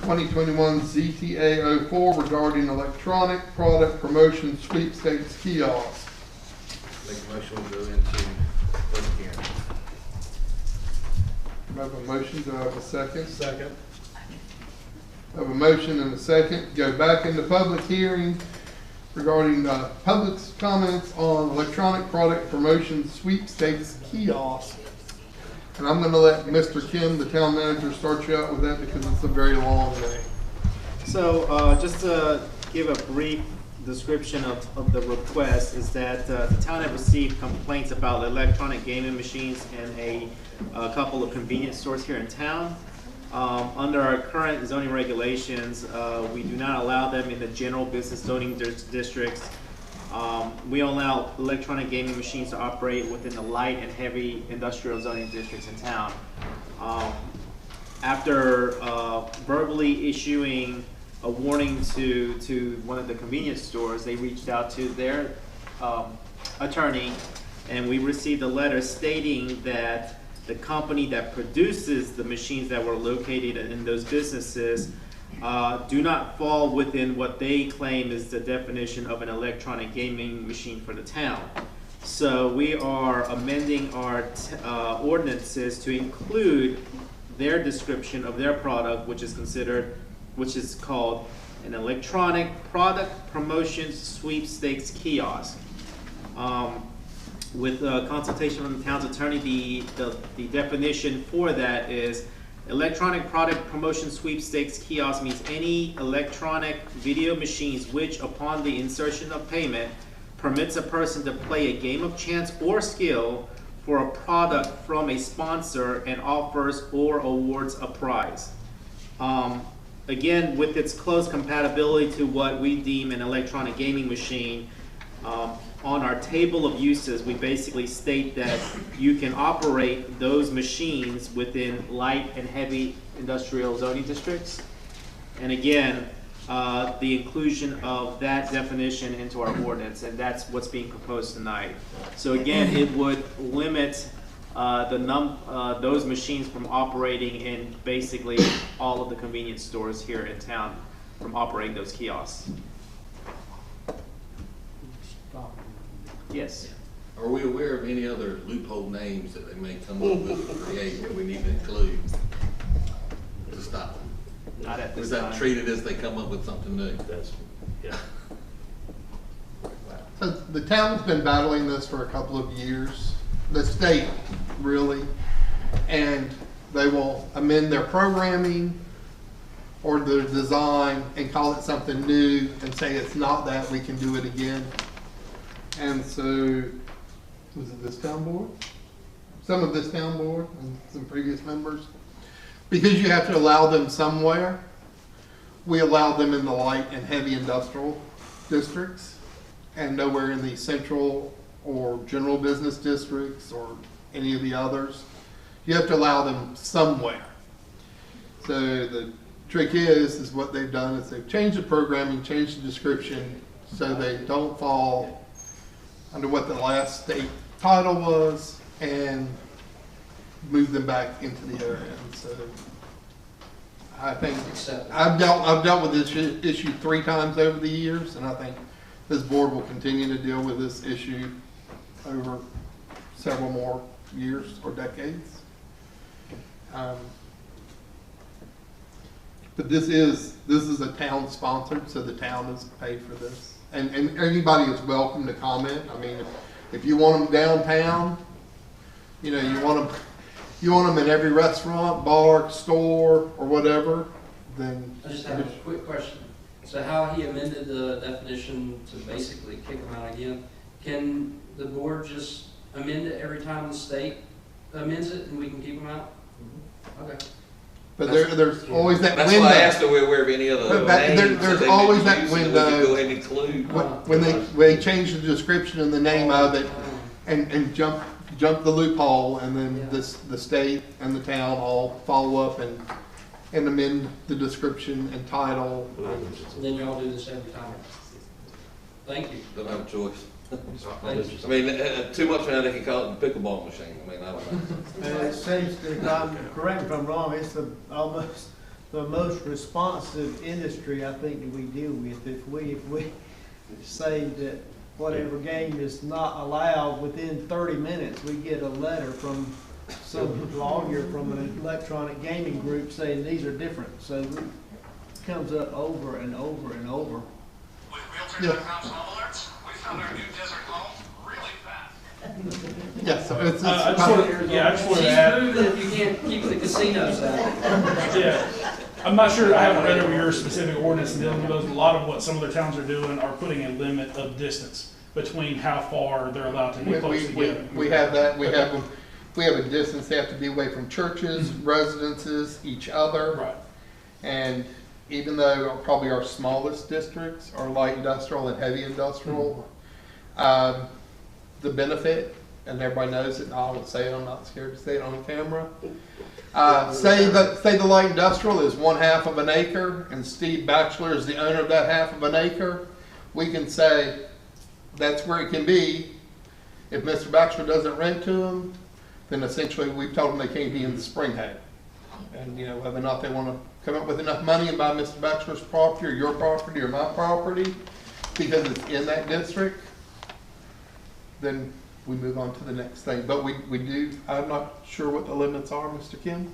2021 ZTA 04 regarding electronic product promotion sweepstakes kiosks. Make a motion to go into public hearing. I have a motion, do I have a second? Second. I have a motion and a second to go back into public hearing regarding public's comments on electronic product promotion sweepstakes kiosk. And I'm gonna let Mr. Kim, the town manager, start you out with that because it's a very long name. So, just to give a brief description of the request is that the town had received complaints about electronic gaming machines in a couple of convenience stores here in town. Under our current zoning regulations, we do not allow them in the general business zoning districts. We allow electronic gaming machines to operate within the light and heavy industrial zoning districts in town. After verbally issuing a warning to one of the convenience stores, they reached out to their attorney, and we received a letter stating that the company that produces the machines that were located in those businesses do not fall within what they claim is the definition of an electronic gaming machine for the town. So we are amending our ordinances to include their description of their product, which is called an electronic product promotion sweepstakes kiosk. With consultation from the town's attorney, the definition for that is electronic product promotion sweepstakes kiosk means any electronic video machines which, upon the insertion of payment, permits a person to play a game of chance or skill for a product from a sponsor and offers or awards a prize. Again, with its close compatibility to what we deem an electronic gaming machine, on our table of uses, we basically state that you can operate those machines within light and heavy industrial zoning districts. And again, the inclusion of that definition into our ordinance, and that's what's being proposed tonight. So again, it would limit those machines from operating in basically all of the convenience stores here in town from operating those kiosks. Yes. Are we aware of any other loophole names that they may come up with or create that we need to include to stop them? Not at this Is that time. treated as they come up with something new? Yeah. So the town's been battling this for a couple of years, the state really, and they will amend their programming or their design and call it something new and say it's not that, we can do it again. And so, was it this town board? Some of this town board and some previous members. Because you have to allow them somewhere, we allow them in the light and heavy industrial districts. and nowhere in the central or general business districts or any of the others. You have to allow them somewhere. So the trick is what they've done is they've changed the programming, changed the description, so they don't fall under what the last state title was, and move them back into the area. And so I think I've dealt with this issue 3 times over the years, and I think this board will continue to deal with this issue over several more years or decades. But this is a town sponsored, so the town is paid for this, and anybody is welcome to comment. I mean, if you want them downtown, you know, you want them in every restaurant, bar, store, or whatever, then. I just have a quick question. So how he amended the definition to basically kick them out again, can the board just amend it every time the state amends it and we can keep them out? Okay. But there's always that window. That's why I asked if we're aware of any other names. There's always that window. Go ahead and include. When they change the description and the name of it, and jump the loophole, and then the state and the town all follow up and amend the description and title. And then y'all do this every time. Thank you. Don't have a choice. I mean, too much now they can call it the pickleball machine. I mean, I don't know. And it seems to, correct me if I'm wrong, it's almost the most responsive industry I think that we deal with. If we say that whatever game is not allowed, within 30 minutes, we get a letter from some lawyer from an electronic gaming group saying these are different. So it comes up over and over and over. Yeah. We found our new desert home really fast. Yeah, so it's I just want to add. She's proven if you can't keep the casinos out. Yeah, I'm not sure, I haven't read over your specific ordinance and dealing with those. A lot of what some other towns are doing are putting a limit of distance between how far they're allowed to be close together. We have that. We have a distance. They have to be away from churches, residences, each other. Right. And even though probably our smallest districts are light industrial and heavy industrial, the benefit, and everybody knows it, I would say it, I'm not scared to say it on camera. Say the light industrial is 1/2 of an acre, and Steve Batchelor is the owner of that 1/2 of an acre. We can say that's where it can be. If Mr. Batchelor doesn't rent to him, then essentially we've told them they can't be in the spring hay. And you know, whether or not they want to come up with enough money and buy Mr. Batchelor's property or your property or my property because it's in that district, then we move on to the next thing. But we do, I'm not sure what the limits are, Mr. Kim.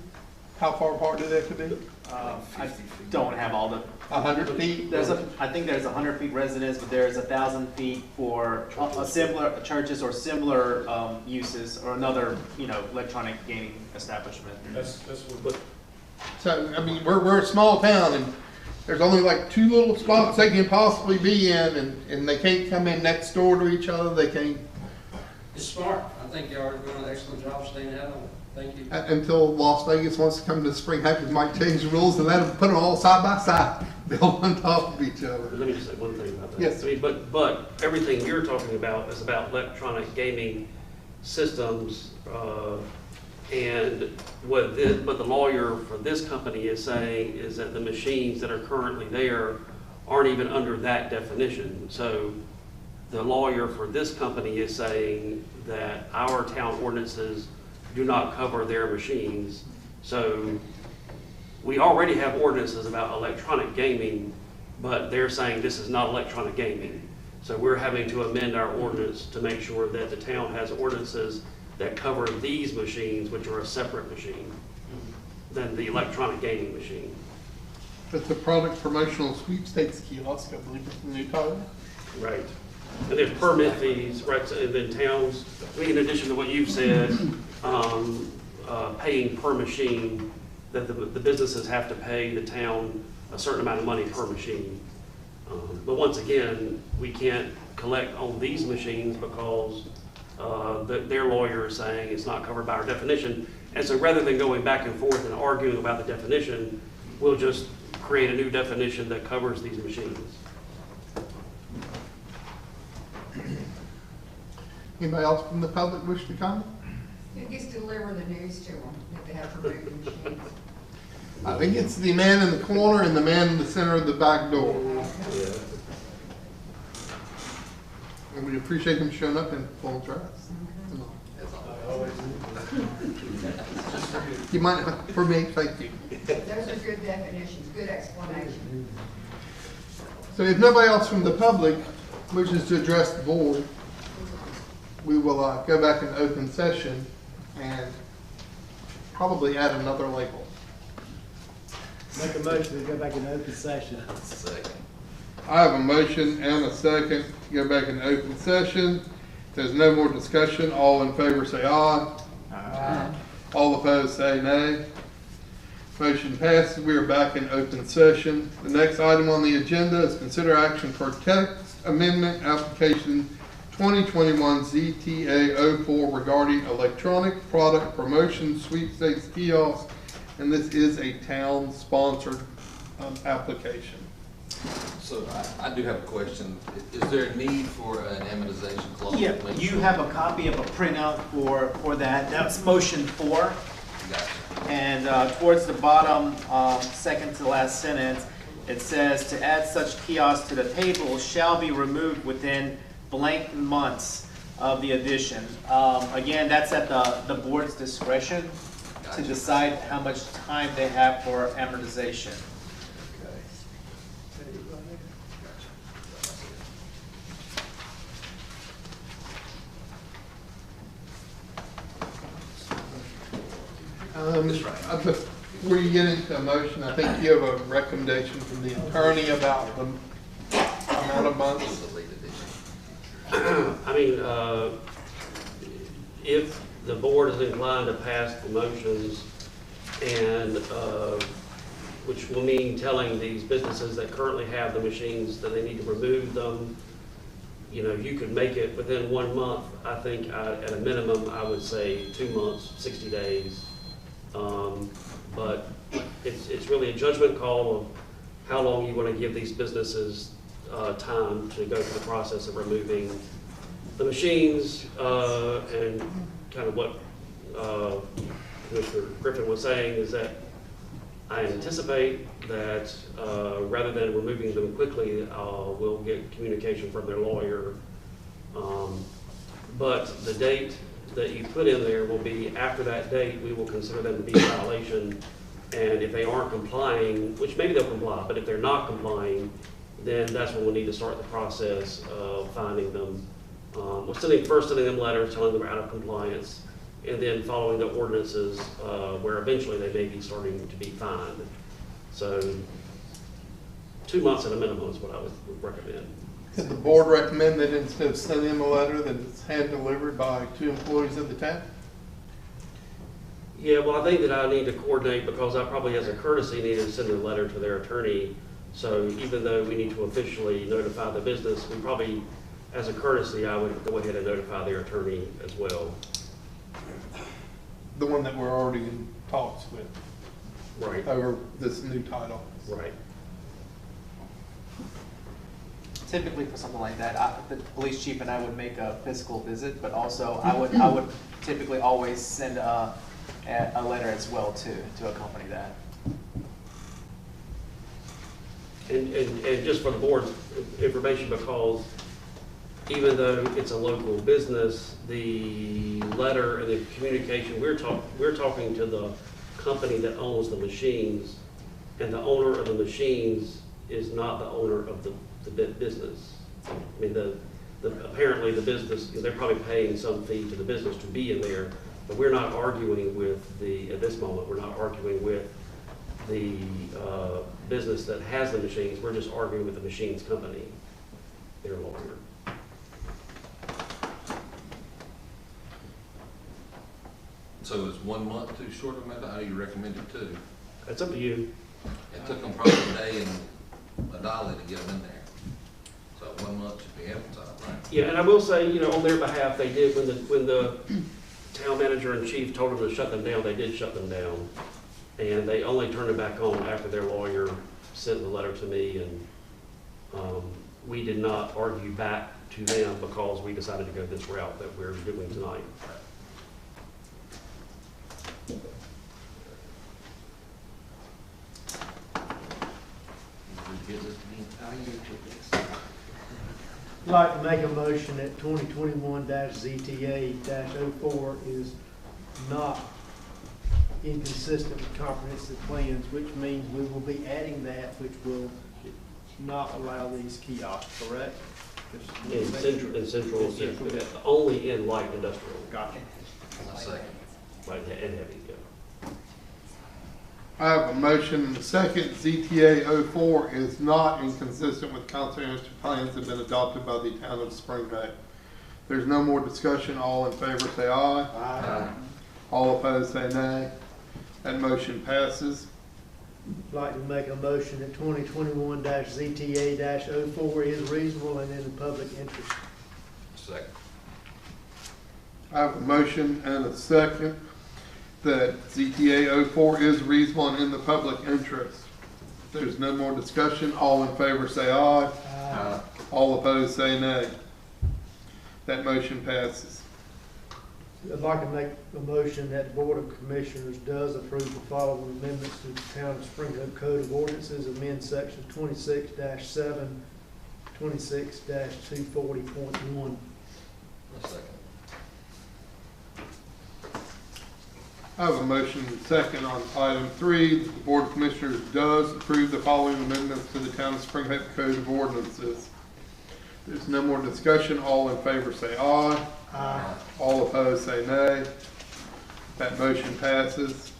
How far apart do they have to be? I don't have all the. 100 feet? I think there's 100 feet residence, but there's 1,000 feet for similar churches or similar uses or another, you know, electronic gaming establishment. That's what. So, I mean, we're a small town, and there's only like 2 little spots they can possibly be in, and they can't come in next door to each other. They can't. It's smart. I think y'all are doing an excellent job staying ahead of it. Thank you. Until Las Vegas wants to come to the Spring Happens, might change the rules and let them put them all side by side, build on top of each other. Let me just say one thing about that. Yes. I mean, but everything you're talking about is about electronic gaming systems, and what the lawyer for this company is saying is that the machines that are currently there aren't even under that definition. So the lawyer for this company is saying that our town ordinances do not cover their machines. So we already have ordinances about electronic gaming, but they're saying this is not electronic gaming. So we're having to amend our ordinance to make sure that the town has ordinances that cover these machines, which are a separate machine than the electronic gaming machine. It's the product promotional sweepstakes kiosk, I believe is the new title. Right. And there's permit fees, right, and then towns, I mean, in addition to what you've said, paying per machine, that the businesses have to pay the town a certain amount of money per machine. But once again, we can't collect on these machines because their lawyer is saying it's not covered by our definition. And so rather than going back and forth and arguing about the definition, we'll just create a new definition that covers these machines. Anybody else from the public wish to comment? Who gets to deliver the news to them that they have to remove the machines? I think it's the man in the corner and the man in the center of the back door. And we appreciate them showing up in full dress. You might, for me, thank you. Those are good definitions, good explanation. So if nobody else from the public wishes to address the board, we will go back in open session and probably add another label. Make a motion to go back in open session. Second. I have a motion and a second to go back in open session. If there's no more discussion, all in favor say aye. Aye. All opposed say nay. Motion passes. We are back in open session. The next item on the agenda is consider action for text amendment application 2021 ZTA 04 regarding electronic product promotion sweepstakes kiosk, and this is a town-sponsored application. So I do have a question. Is there a need for an amortization clause? Yeah, you have a copy of a printout for that. That's motion 4. Gotcha. And towards the bottom, second to last sentence, it says to add such kiosks to the table shall be removed within blank months of the addition. Again, that's at the board's discretion to decide how much time they have for amortization. Before you get into a motion, I think you have a recommendation from the attorney about the amount of months. I mean, if the board is inclined to pass the motions and, which will mean telling these businesses that currently have the machines that they need to remove them, you know, you could make it within 1 month. I think at a minimum, I would say 2 months, 60 days. But it's really a judgment call of how long you want to give these businesses time to go through the process of removing the machines, and kind of what Commissioner Griffin was saying is that I anticipate that rather than removing them quickly, we'll get communication from their lawyer. But the date that you put in there will be after that date, we will consider them to be in violation. And if they aren't complying, which maybe they'll comply, but if they're not complying, then that's when we'll need to start the process of finding them. First sending them letters telling them we're out of compliance, and then following the ordinances where eventually they may be starting to be fined. So 2 months at a minimum is what I would recommend. Could the board recommend that instead of sending them a letter, that it's hand delivered by 2 employees of the town? Yeah, well, I think that I need to coordinate because I probably, as a courtesy, need to send a letter to their attorney. So even though we need to officially notify the business, we probably, as a courtesy, I would go ahead and notify their attorney as well. The one that we're already in talks with. Right. Over this new title. Right. Typically for something like that, the police chief and I would make a physical visit, but also I would typically always send a letter as well to accompany that. And just for the board's information, because even though it's a local business, the letter and the communication, we're talking to the company that owns the machines, and the owner of the machines is not the owner of the business. I mean, apparently the business, they're probably paying some fee to the business to be in there, but we're not arguing with at this moment, we're not arguing with the business that has the machines. We're just arguing with the machines company, their lawyer. So is 1 month too short of a, how do you recommend it to? That's up to you. It took them probably a day and a dollar to get them in there. So 1 month should be ample time, right? Yeah, and I will say, you know, on their behalf, they did, when the town manager and chief told them to shut them down, they did shut them down. And they only turned it back on after their lawyer sent the letter to me, and we did not argue back to them because we decided to go this route that we're doing tonight. I'd like to make a motion that 2021-ZTA-04 is not inconsistent with comprehensive plans, which means we will be adding that, which will not allow these kiosks, correct? In central, only in light industrial. Gotcha. Light and heavy, yeah. I have a motion and a second. ZTA 04 is not inconsistent with comprehensive plans that have been adopted by the town of Spring Hope. There's no more discussion. All in favor say aye. Aye. All opposed say nay. That motion passes. I'd like to make a motion that 2021-ZTA-04 is reasonable and in the public interest. Second. I have a motion and a second that ZTA 04 is reasonable and in the public interest. If there's no more discussion, all in favor say aye. Aye. All opposed say nay. That motion passes. I'd like to make a motion that the Board of Commissioners does approve the following amendments to the Town of Spring Hope Code of Ordinances, amend section 26-7, 26-240.1. Second. I have a motion and a second on item 3. The Board of Commissioners does approve the following amendments to the Town of Spring Hope Code of Ordinances. There's no more discussion. All in favor say aye. Aye. All opposed say nay. That motion passes.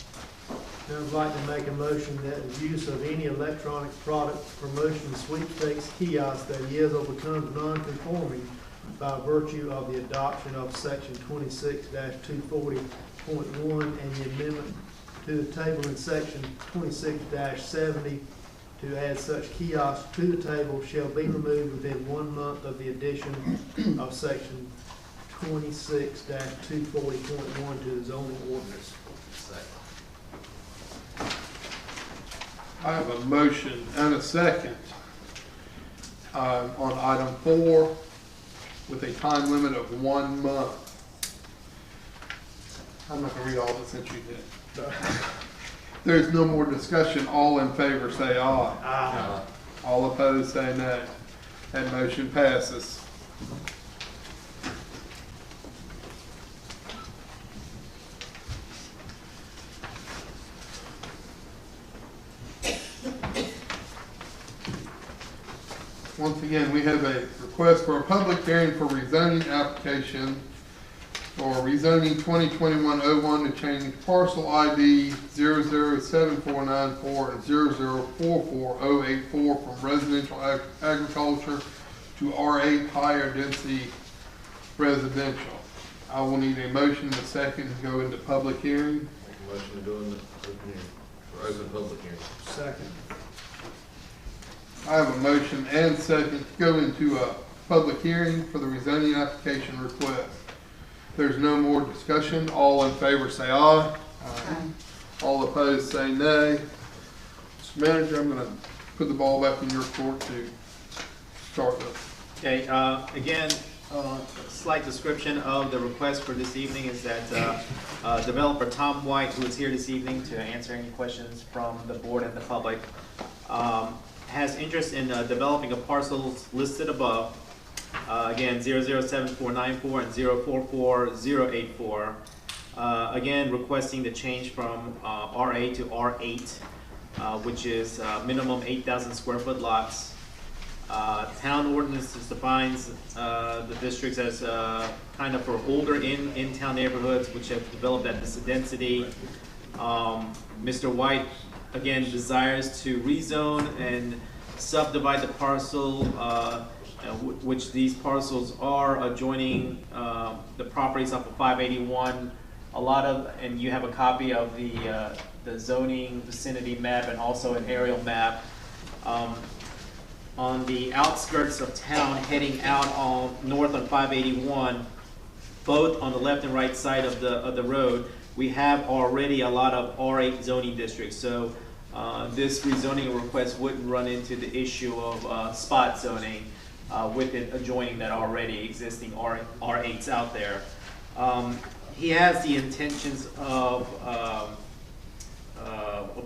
Now I'd like to make a motion that the use of any electronic product promotion sweepstakes kiosk that is or becomes non-conforming by virtue of the adoption of section 26-240.1 and the amendment to the table in section 26-70 to add such kiosks to the table shall be removed within 1 month of the addition of section 26-240.1 to the zoning ordinance. I have a motion and a second on item 4 with a time limit of 1 month. I'm not going to read all this since you did. There's no more discussion. All in favor say aye. Aye. All opposed say nay. That motion passes. Once again, we have a request for a public hearing for rezoning application for rezoning 2021-01 to change parcel ID 007494 and 0044084 from residential agriculture to R8 higher density residential. I will need a motion and a second to go into public hearing. Make a motion to go into open hearing, or open public hearing. Second. I have a motion and second to go into a public hearing for the rezoning application request. There's no more discussion. All in favor say aye. Aye. All opposed say nay. Mr. Manager, I'm going to put the ball back in your court to start with. Okay, again, a slight description of the request for this evening is that developer Tom White, who is here this evening to answer any questions from the board and the public, has interest in developing a parcels listed above. Again, 007494 and 044084. Again, requesting the change from RA to R8, which is minimum 8,000 square foot lots. Town ordinances defines the districts as kind of for older in-town neighborhoods which have developed at this density. Mr. White, again, desires to rezone and subdivide the parcel, which these parcels are adjoining the properties off of 581. A lot of, and you have a copy of the zoning vicinity map and also an aerial map. On the outskirts of town, heading out on north on 581, both on the left and right side of the road, we have already a lot of R8 zoning districts. So this rezoning request wouldn't run into the issue of spot zoning. with it adjoining that already existing R8s out there. He has the intentions of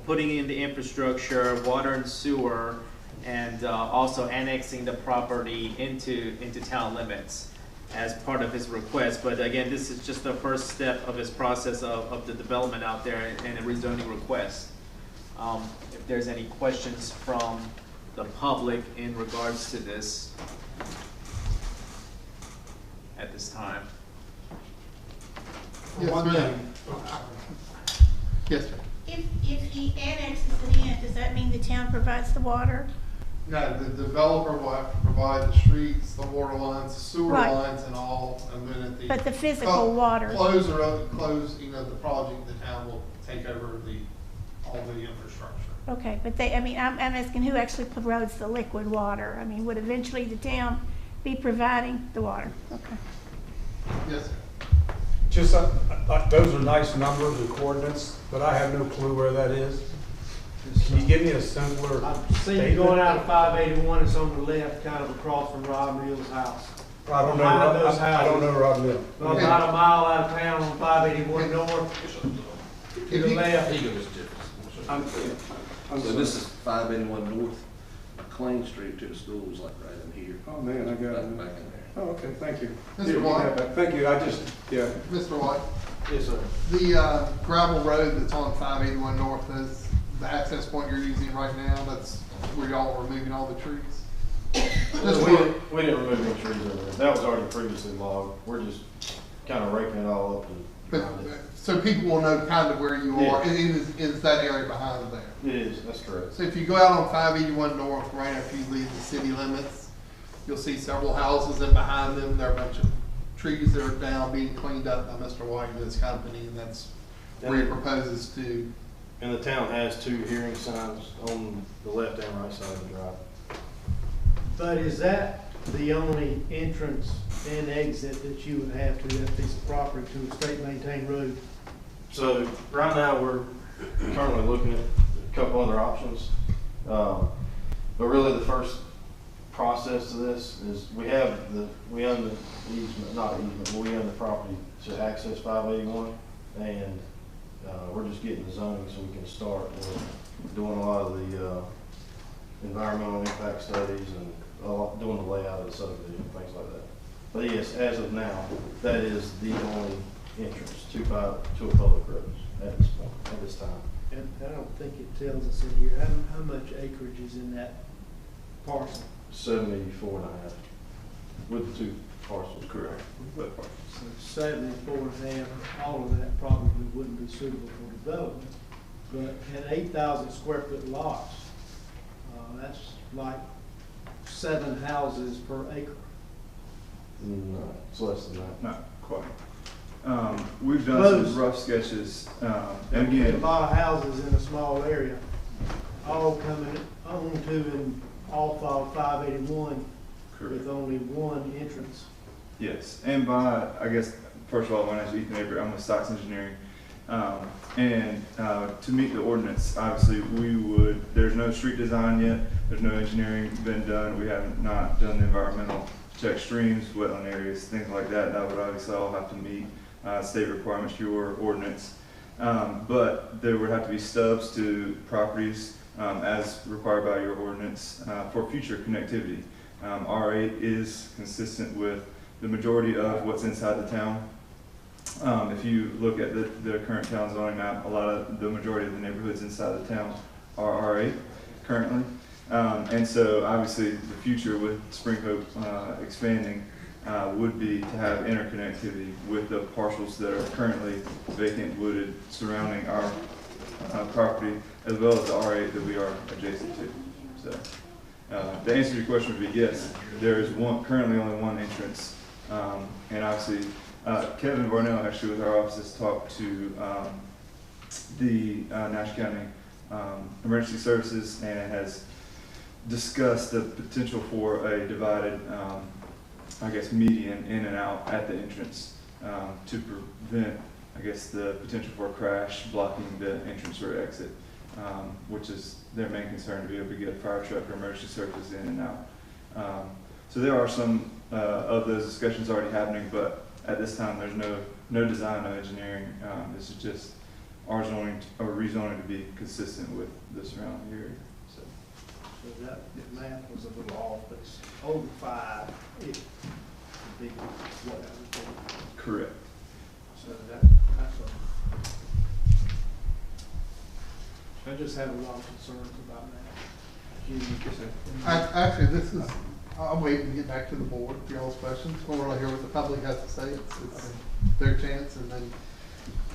putting in the infrastructure, water and sewer, and also annexing the property into town limits as part of his request. But again, this is just the first step of his process of the development out there and a rezoning request. If there's any questions from the public in regards to this at this time. Yes, ma'am. Yes, sir. If he annexes it in, does that mean the town provides the water? No, the developer will have to provide the streets, the water lines, the sewer Right. lines and all, and then at the. But the physical water. Close, the project, the town will take over all the infrastructure. Okay, but I'm asking who actually provides the liquid water? I mean, would eventually the town be providing the water? Okay. Yes, sir. Just, those are nice numbers and coordinates, but I have no clue where that is. Can you give me a simpler See you going out of 581, it's on the left, kind of across from Rob Mill's house. I don't know, Behind those I don't know houses. Rob Mill. About a mile out of town on 581 north, to the left. So this is 581 North Clay Street to the school is like right in here. Oh, man, I got it. Back in there. Oh, okay, thank you. Mr. Yeah, you White? have that. Thank you, yeah. Mr. White, Yes, sir. the gravel road that's on 581 North is the access point you're using right now. That's where y'all are removing all the trees. We didn't remove any trees over there. That was already previously logged. We're just kind of raking it all up. So people will know kind of where you are. Yeah. It is that area behind there. It is, that's correct. So if you go out on 581 North, right after you leave the city limits, you'll see several houses, and behind them, there are a bunch of trees that are down being cleaned up by Mr. White and his company, and that's where he proposes to. And the town has 2 hearing signs on the left and right side of the drive. But is that the only entrance and exit that you would have to that piece of property to a state maintained road? So right now, we're currently looking at a couple other options. But really the first process to this is we own the easement, not easement, but we own the property to access 581. And we're just getting the zoning so we can start with doing a lot of the environmental impact studies and doing the layout of the subdivision, things like that. But yes, as of now, that is the only entrance to a public road at this point, at this time. And I don't think it tells us in here, how much acreage is in that parcel? 74 and a half, with the 2 parcels, correct. Both parcels. So 74 and a half, all of that probably wouldn't be suitable for development. But at 8,000 square foot lots, that's like 7 houses per acre. No, it's less than that. Not quite. We've done some rough sketches, and again, A lot of houses in a small area, all coming onto and off of 581 with only one entrance. yes. And I guess, first of all, my name is Ethan Avery. I'm with Stocks Engineering. To meet the ordinance, obviously, there's no street design yet. There's no engineering been done. We have not done the environmental check streams, wetland areas, things like that. That would obviously all have to meet state requirements for your ordinance. But there would have to be stubs to properties as required by your ordinance for future connectivity. R8 is consistent with the majority of what's inside the town. If you look at the current town zoning map, the majority of the neighborhoods inside the town are R8 currently. And so obviously the future with Spring Hope expanding would be to have interconnectivity with the parcels that are currently vacant wooded surrounding our property, as well as the R8 that we are adjacent to. So the answer to your question would be yes, there is currently only one entrance. And obviously Kevin Varnell actually with our office has talked to the Nash County Emergency Services and has discussed the potential for a divided, I guess, median in and out at the entrance to prevent, I guess, the potential for a crash blocking the entrance or exit, which is their main concern, to be able to get a fire truck or emergency services in and out. So there are some of those discussions already happening, but at this time, there's no design, no engineering. This is just our zoning or rezoning to be consistent with the surrounding area. So that the math was a little off, but it's over 5, it would be what I was thinking. correct. So that's I just have a lot of concerns about that. Actually, I'll wait and get back to the board for y'all's questions. We'll really hear what the public has to say. It's their chance, and then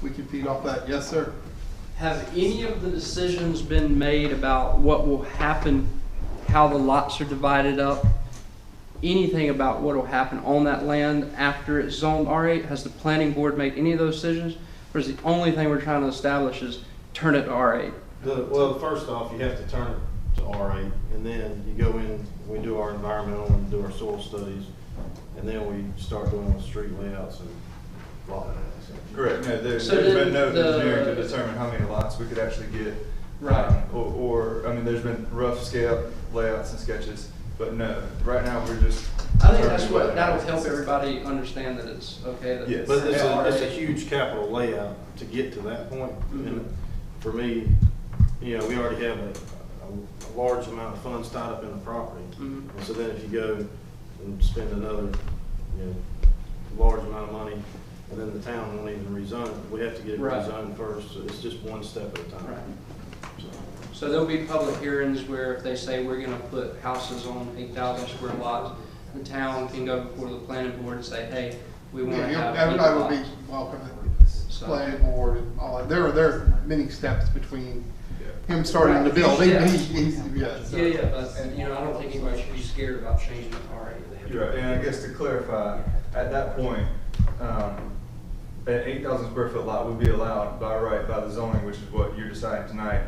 we can feed off that. Yes, sir. Have any of the decisions been made about what will happen, how the lots are divided up? Anything about what will happen on that land after it's zoned R8? Has the planning board made any of those decisions? Or is the only thing we're trying to establish is turn it to R8? Well, first off, you have to turn it to R8, and then you go in, we do our environmental and do our soil studies, and then we start doing the street layouts and lot lines. Correct. No, there's So been no the- engineering to determine how many lots we could actually get. Right. Or, I mean, there's been rough scale layouts and sketches, but no, right now we're just. I think that's what, that'll help everybody understand that it's okay. That Yes. But it's a huge capital layout to get to that point. And for me, we already have a large amount of funds tied up in the property. And so then if you go and spend another, large amount of money, and then the town won't even rezone it, we have to get it rezoned first. So it's just one step at a time. Right. So there'll be public hearings where if they say we're gonna put houses on 8,000 square lots, the town can go before the planning board and say, hey, we want to have. Everybody will be welcome at the planning board and all that. There are many steps between him starting to build. Yeah, Yes. yeah, but I don't think anybody should be scared about changing it already. You're right, and I guess to clarify, at that point, an 8,000 square foot lot would be allowed by right by the zoning, which is what you're deciding tonight.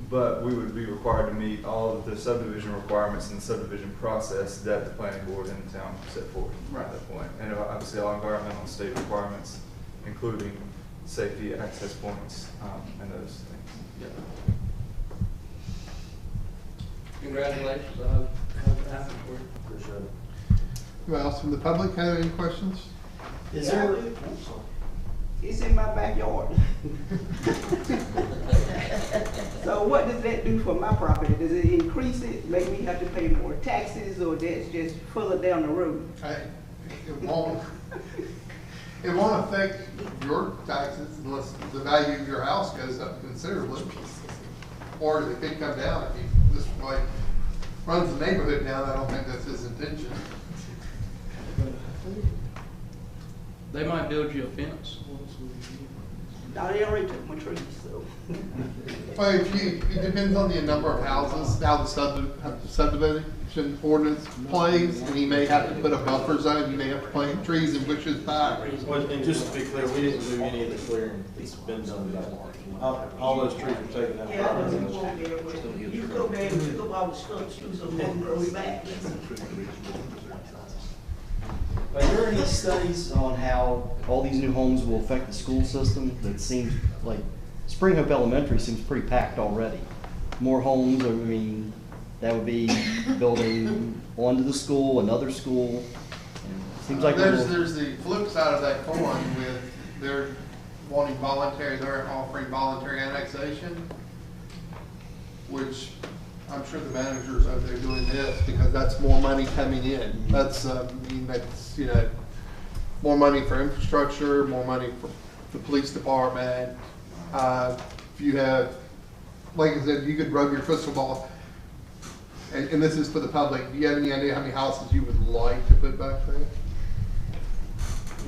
But we would be required to meet all of the subdivision requirements and the subdivision process that the planning board and the town set forth at that point. And obviously all environmental and state requirements, including safety, access points, and those things. Yeah. Congratulations, I hope it happens for you. Appreciate it. Who else from the public have any questions? Is there? It's in my backyard. So what does that do for my property? Does it increase it, make me have to pay more taxes, or that's just further down the road? It won't affect your taxes unless the value of your house goes up considerably. Or it could come down if this way runs the neighborhood down. I don't think that's his intention. They might build you a fence. No, they already took my trees, so. Well, it depends on the number of houses, how the subdivision ordinance plays, and he may have to put a buffer zone, he may have to plant trees and bushes back. Well, and just to be clear, we didn't do any of the clearing. It's been done by all those trees were taken out. Yeah, I know you won't be able to. You go there and pick up all the stuff, do some more, grow it back. Are there any studies on how all these new homes will affect the school system? That seems like Spring Hope Elementary seems pretty packed already. More homes, I mean, that would be building onto the school, another school. And it seems like There's the flip side of that coin with they're wanting voluntary, they're offering voluntary annexation, which I'm sure the managers out there doing this because that's more money coming in. That's, that's, more money for infrastructure, more money for the police department. If you have, like I said, you could rub your crystal ball, and this is for the public. Do you have any idea how many houses you would like to put back there?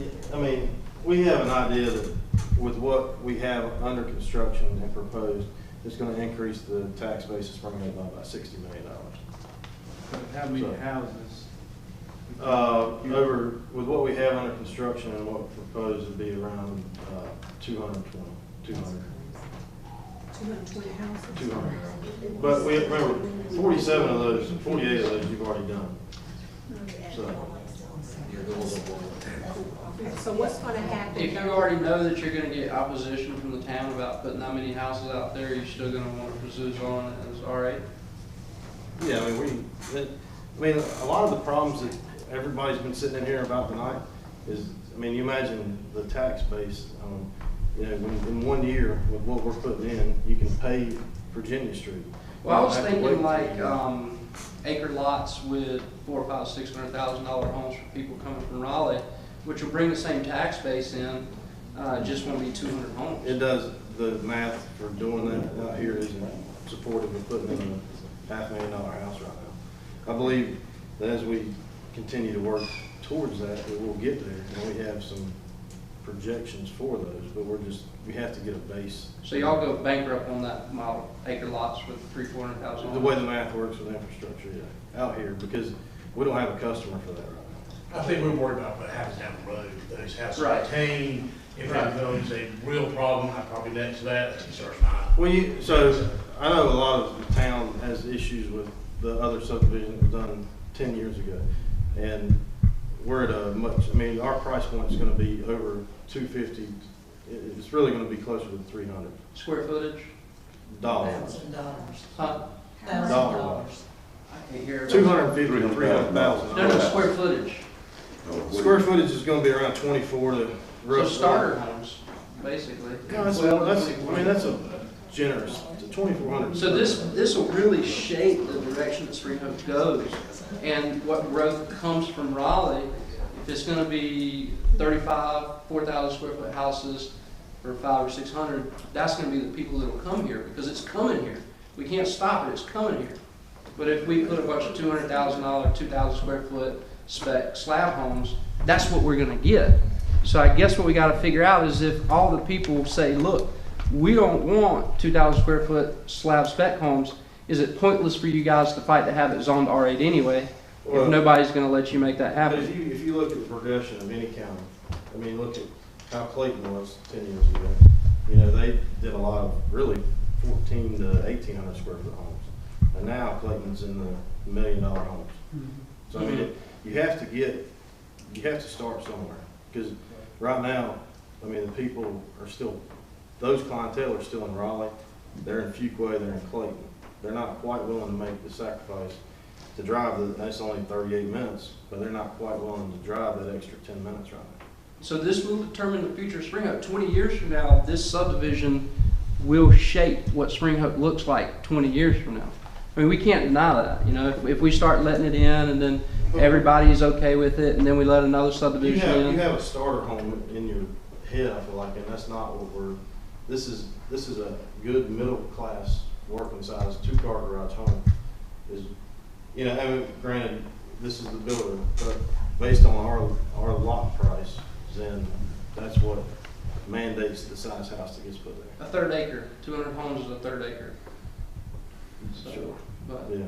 Yeah, I mean, we have an idea that with what we have under construction and proposed, it's going to increase the tax base of Spring Hope by about $60 million. How many houses? With what we have under construction and what we propose would be around 220. 220 houses. 200. But we remember, 47 of those, 48 of those you've already done. So what's going to happen? If you already know that you're going to get opposition from the town about putting that many houses out there, you're still going to want to pursue on it as R8? Yeah, I mean, I mean, a lot of the problems that everybody's been sitting in here about tonight is, I mean, you imagine the tax base, you know, in 1 year with what we're putting in, you can pay Virginia Street. Well, I was You don't have to thinking wait like, till acre lots with $400,000, $500,000, $600,000 homes for people coming from Raleigh, which will bring the same tax base in, just won't be 200 homes. It does, the math for doing that out here isn't supportive of putting in a $500,000 house right now. I believe that as we continue to work towards that, we will get there, and we have some projections for those, but we have to get a base. So y'all go bankrupt on that model, acre lots with $300,000-$400,000? The way the math works with infrastructure, yeah, out here, because we don't have a customer for that right now. I think we're worried about what happens down the road. Those houses Right. maintained. If Right. it becomes a real problem, I probably next to that, that's starts mine. Well, so I know a lot of the town has issues with the other subdivision that was done 10 years ago. And we're at a much, I mean, our price point is gonna be over 250. It's really gonna be closer to 300. Square footage? Dollars. Huh? Dollars. I can't hear. 250 to 300,000. No, square footage. Square footage is gonna be around 24 to So roughly. starter homes, basically. No, that's a generous, 2,400. So this will really shape the direction that Spring Hope goes, and what growth comes from Raleigh. If it's going to be 4,000 square foot houses for 500 or 600, that's going to be the people that will come here because it's coming here. We can't stop it; it's coming here. But if we put a bunch of $200,000, 2,000 square foot spec slab homes, that's what we're going to get. So I guess what we got to figure out is if all the people say, look, we don't want 2,000 square foot slab spec homes, is it pointless for you guys to fight to have it zoned R8 anyway, Well, if nobody's going to let you make that But happen? if you look at the progression of any county, I mean, look at how Clayton was 10 years ago. You know, they did a lot of really 1,400 to 1,800 square foot homes. And now Clayton's in the $1 million homes. So I mean, you have to start somewhere. Because right now, I mean, the people are still, those clientele are still in Raleigh. They're in Fuquay, they're in Clayton. They're not quite willing to make the sacrifice to drive, that's only 38 minutes, but they're not quite willing to drive that extra 10 minutes right now. So this will determine the future of Spring Hope. 20 years from now, this subdivision will shape what Spring Hope looks like 20 years from now. I mean, we can't deny that. You know, if we start letting it in and then everybody's okay with it and then we let another subdivision in. You have a starter home in your head, I feel like, and that's not what this is a good middle class working size 2-car garage home. Is, you know, I mean, granted, this is the builder, but based on our lot price, then that's what mandates the size house that gets put there. A third acre, 200 homes is a third acre. So, Sure. But Yeah.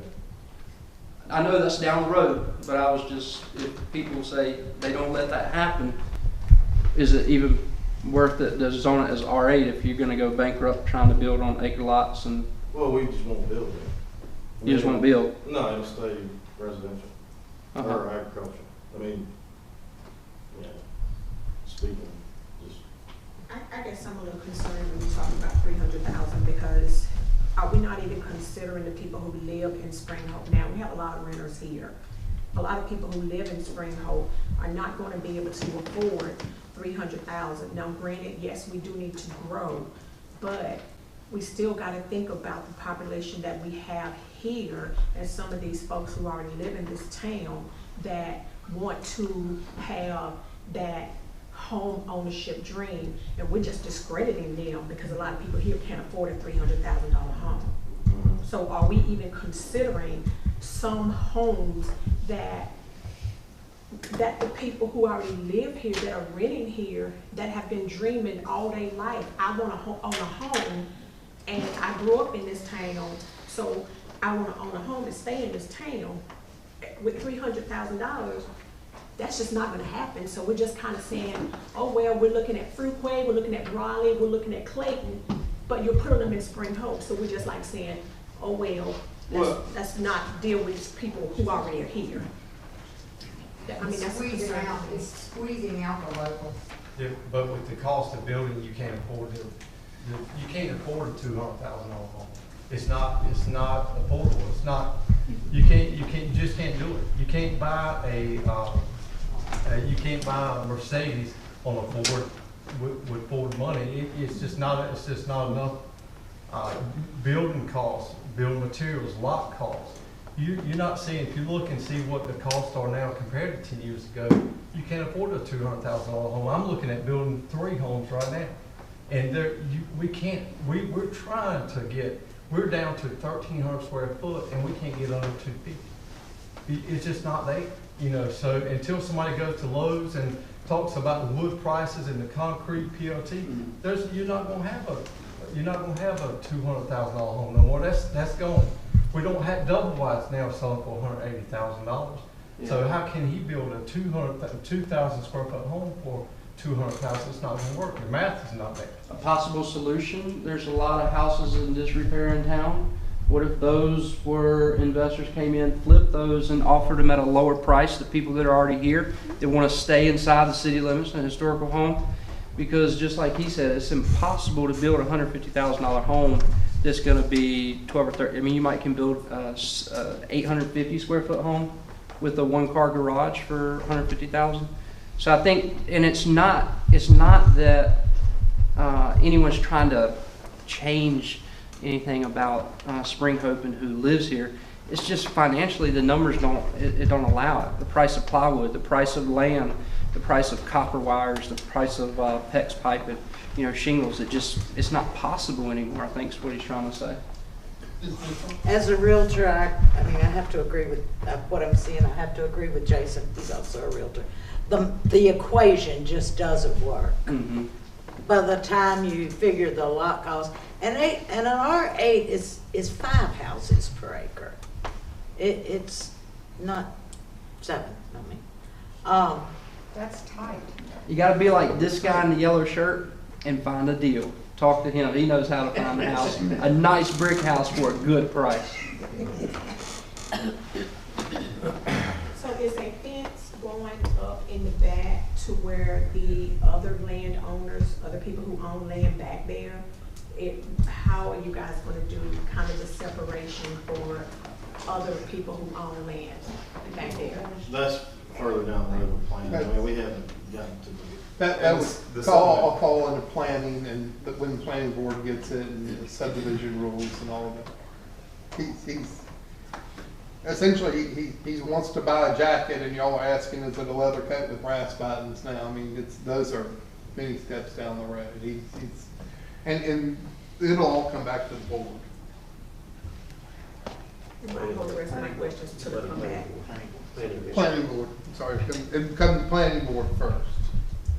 I know that's down the road, but I was just, if people say they don't let that happen, is it even worth it to zone it as R8 if you're gonna go bankrupt trying to build on acre lots and? Well, we just won't build it. You just won't build? No, it'll stay residential or agriculture. I mean, yeah, speaking, just. I guess I'm a little concerned when you talk about 300,000 because are we not even considering the people who live in Spring Hope now? We have a lot of renters here. A lot of people who live in Spring Hope are not going to be able to afford 300,000. Now, granted, yes, we do need to grow, but we still got to think about the population that we have here and some of these folks who already live in this town that want to have that home ownership dream, and we're just discrediting them because a lot of people here can't afford a $300,000 home. So are we even considering some homes that the people who already live here, that are renting here, that have been dreaming all day life, I want to own a home, and I grew up in this town, so I want to own a home and stay in this town. With $300,000, that's just not going to happen. So we're just kind of saying, oh, well, we're looking at Fuquay, we're looking at Raleigh, we're looking at Clayton, but you're putting them in Spring Hope. So we're just like saying, oh, well, let's not deal with people who already are here. I mean, that's squeezing out the local. But with the cost of building, you can't afford to. You can't afford a $200,000 home. It's not affordable. It's not, you just can't do it. You can't buy a Mercedes on a Ford with Ford money. It's just not enough. Building costs, building materials, lot costs. You're not seeing, if you look and see what the costs are now compared to 10 years ago, you can't afford a $200,000 home. I'm looking at building 3 homes right now. And we're trying to we're down to 1,300 square foot and we can't get under 250. It's just not there, so until somebody goes to Lowe's and talks about the wood prices and the concrete PLT, you're not gonna have a $200,000 home no more. That's gone. We don't have double wides now selling for $180,000. So how can he build a 2,000 square foot home for $200,000? It's not gonna work. The math is not there. A possible solution, there's a lot of houses in disrepair in town. What if those were investors came in, flipped those and offered them at a lower price to people that are already here that want to stay inside the city limits in a historical home? Because just like he said, it's impossible to build a $150,000 home that's going to be 12 or 30. I mean, you can build a 850 square foot home with a 1-car garage for $150,000. So I think, and it's not that anyone's trying to change anything about Spring Hope and who lives here. It's just financially the numbers don't allow it. The price of plywood, the price of land, the price of copper wires, the price of PEX pipe and shingles. It's not possible anymore, I think is what he's trying to say. As a realtor, I have to agree with what I'm seeing. I have to agree with Jason. He's also a realtor. The equation just doesn't work. Mm-hmm. By the time you figure the lot cost, and an R8 is 5 houses per acre. It's not 7. That's tight. You got to be like this guy in the yellow shirt and find a deal. Talk to him. He knows how to find a house, a nice brick house for a good price. So is a fence going up in the back to where the other landowners, other people who own land back there, how are you guys going to do kind of the separation for other people who own land back there? That's further down the road with planning. I mean, we haven't gotten to that was I'll call under planning, and when the planning board gets it and the subdivision rules and all of that. He's essentially he wants to buy a jacket, and y'all are asking, is it a leather coat with brass buttons now? I mean, those are many steps down the road. And it'll all come back to the board. I'll hold the rest of my questions till they come back. Planning board. Sorry, it comes to planning board first.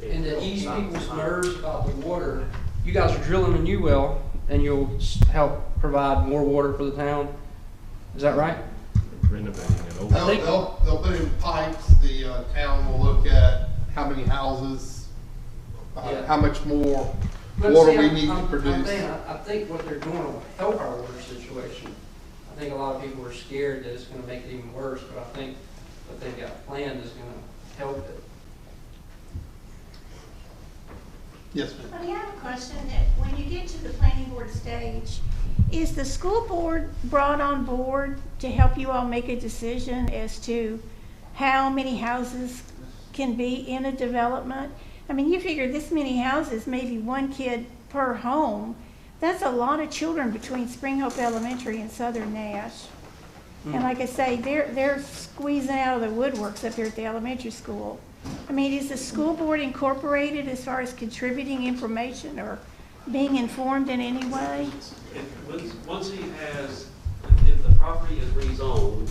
And to ease people's nerves about the water, you guys are drilling a new well, and you'll help provide more water for the town. Is that right? Renovating it over. They'll put in pipes. The town will look at how many houses, how much more water we need to produce. I think what they're doing will help our water situation. I think a lot of people are scared that it's going to make it even worse, but I think what they've got planned is going to help it. Yes, ma'am. But I have a question that when you get to the planning board stage, is the school board brought on board to help you all make a decision as to how many houses can be in a development? I mean, you figure this many houses, maybe 1 kid per home. That's a lot of children between Spring Hope Elementary and Southern Nash. And like I say, they're squeezing out of the woodworks up here at the elementary school. I mean, is the school board incorporated as far as contributing information or being informed in any way? Once if the property is rezoned,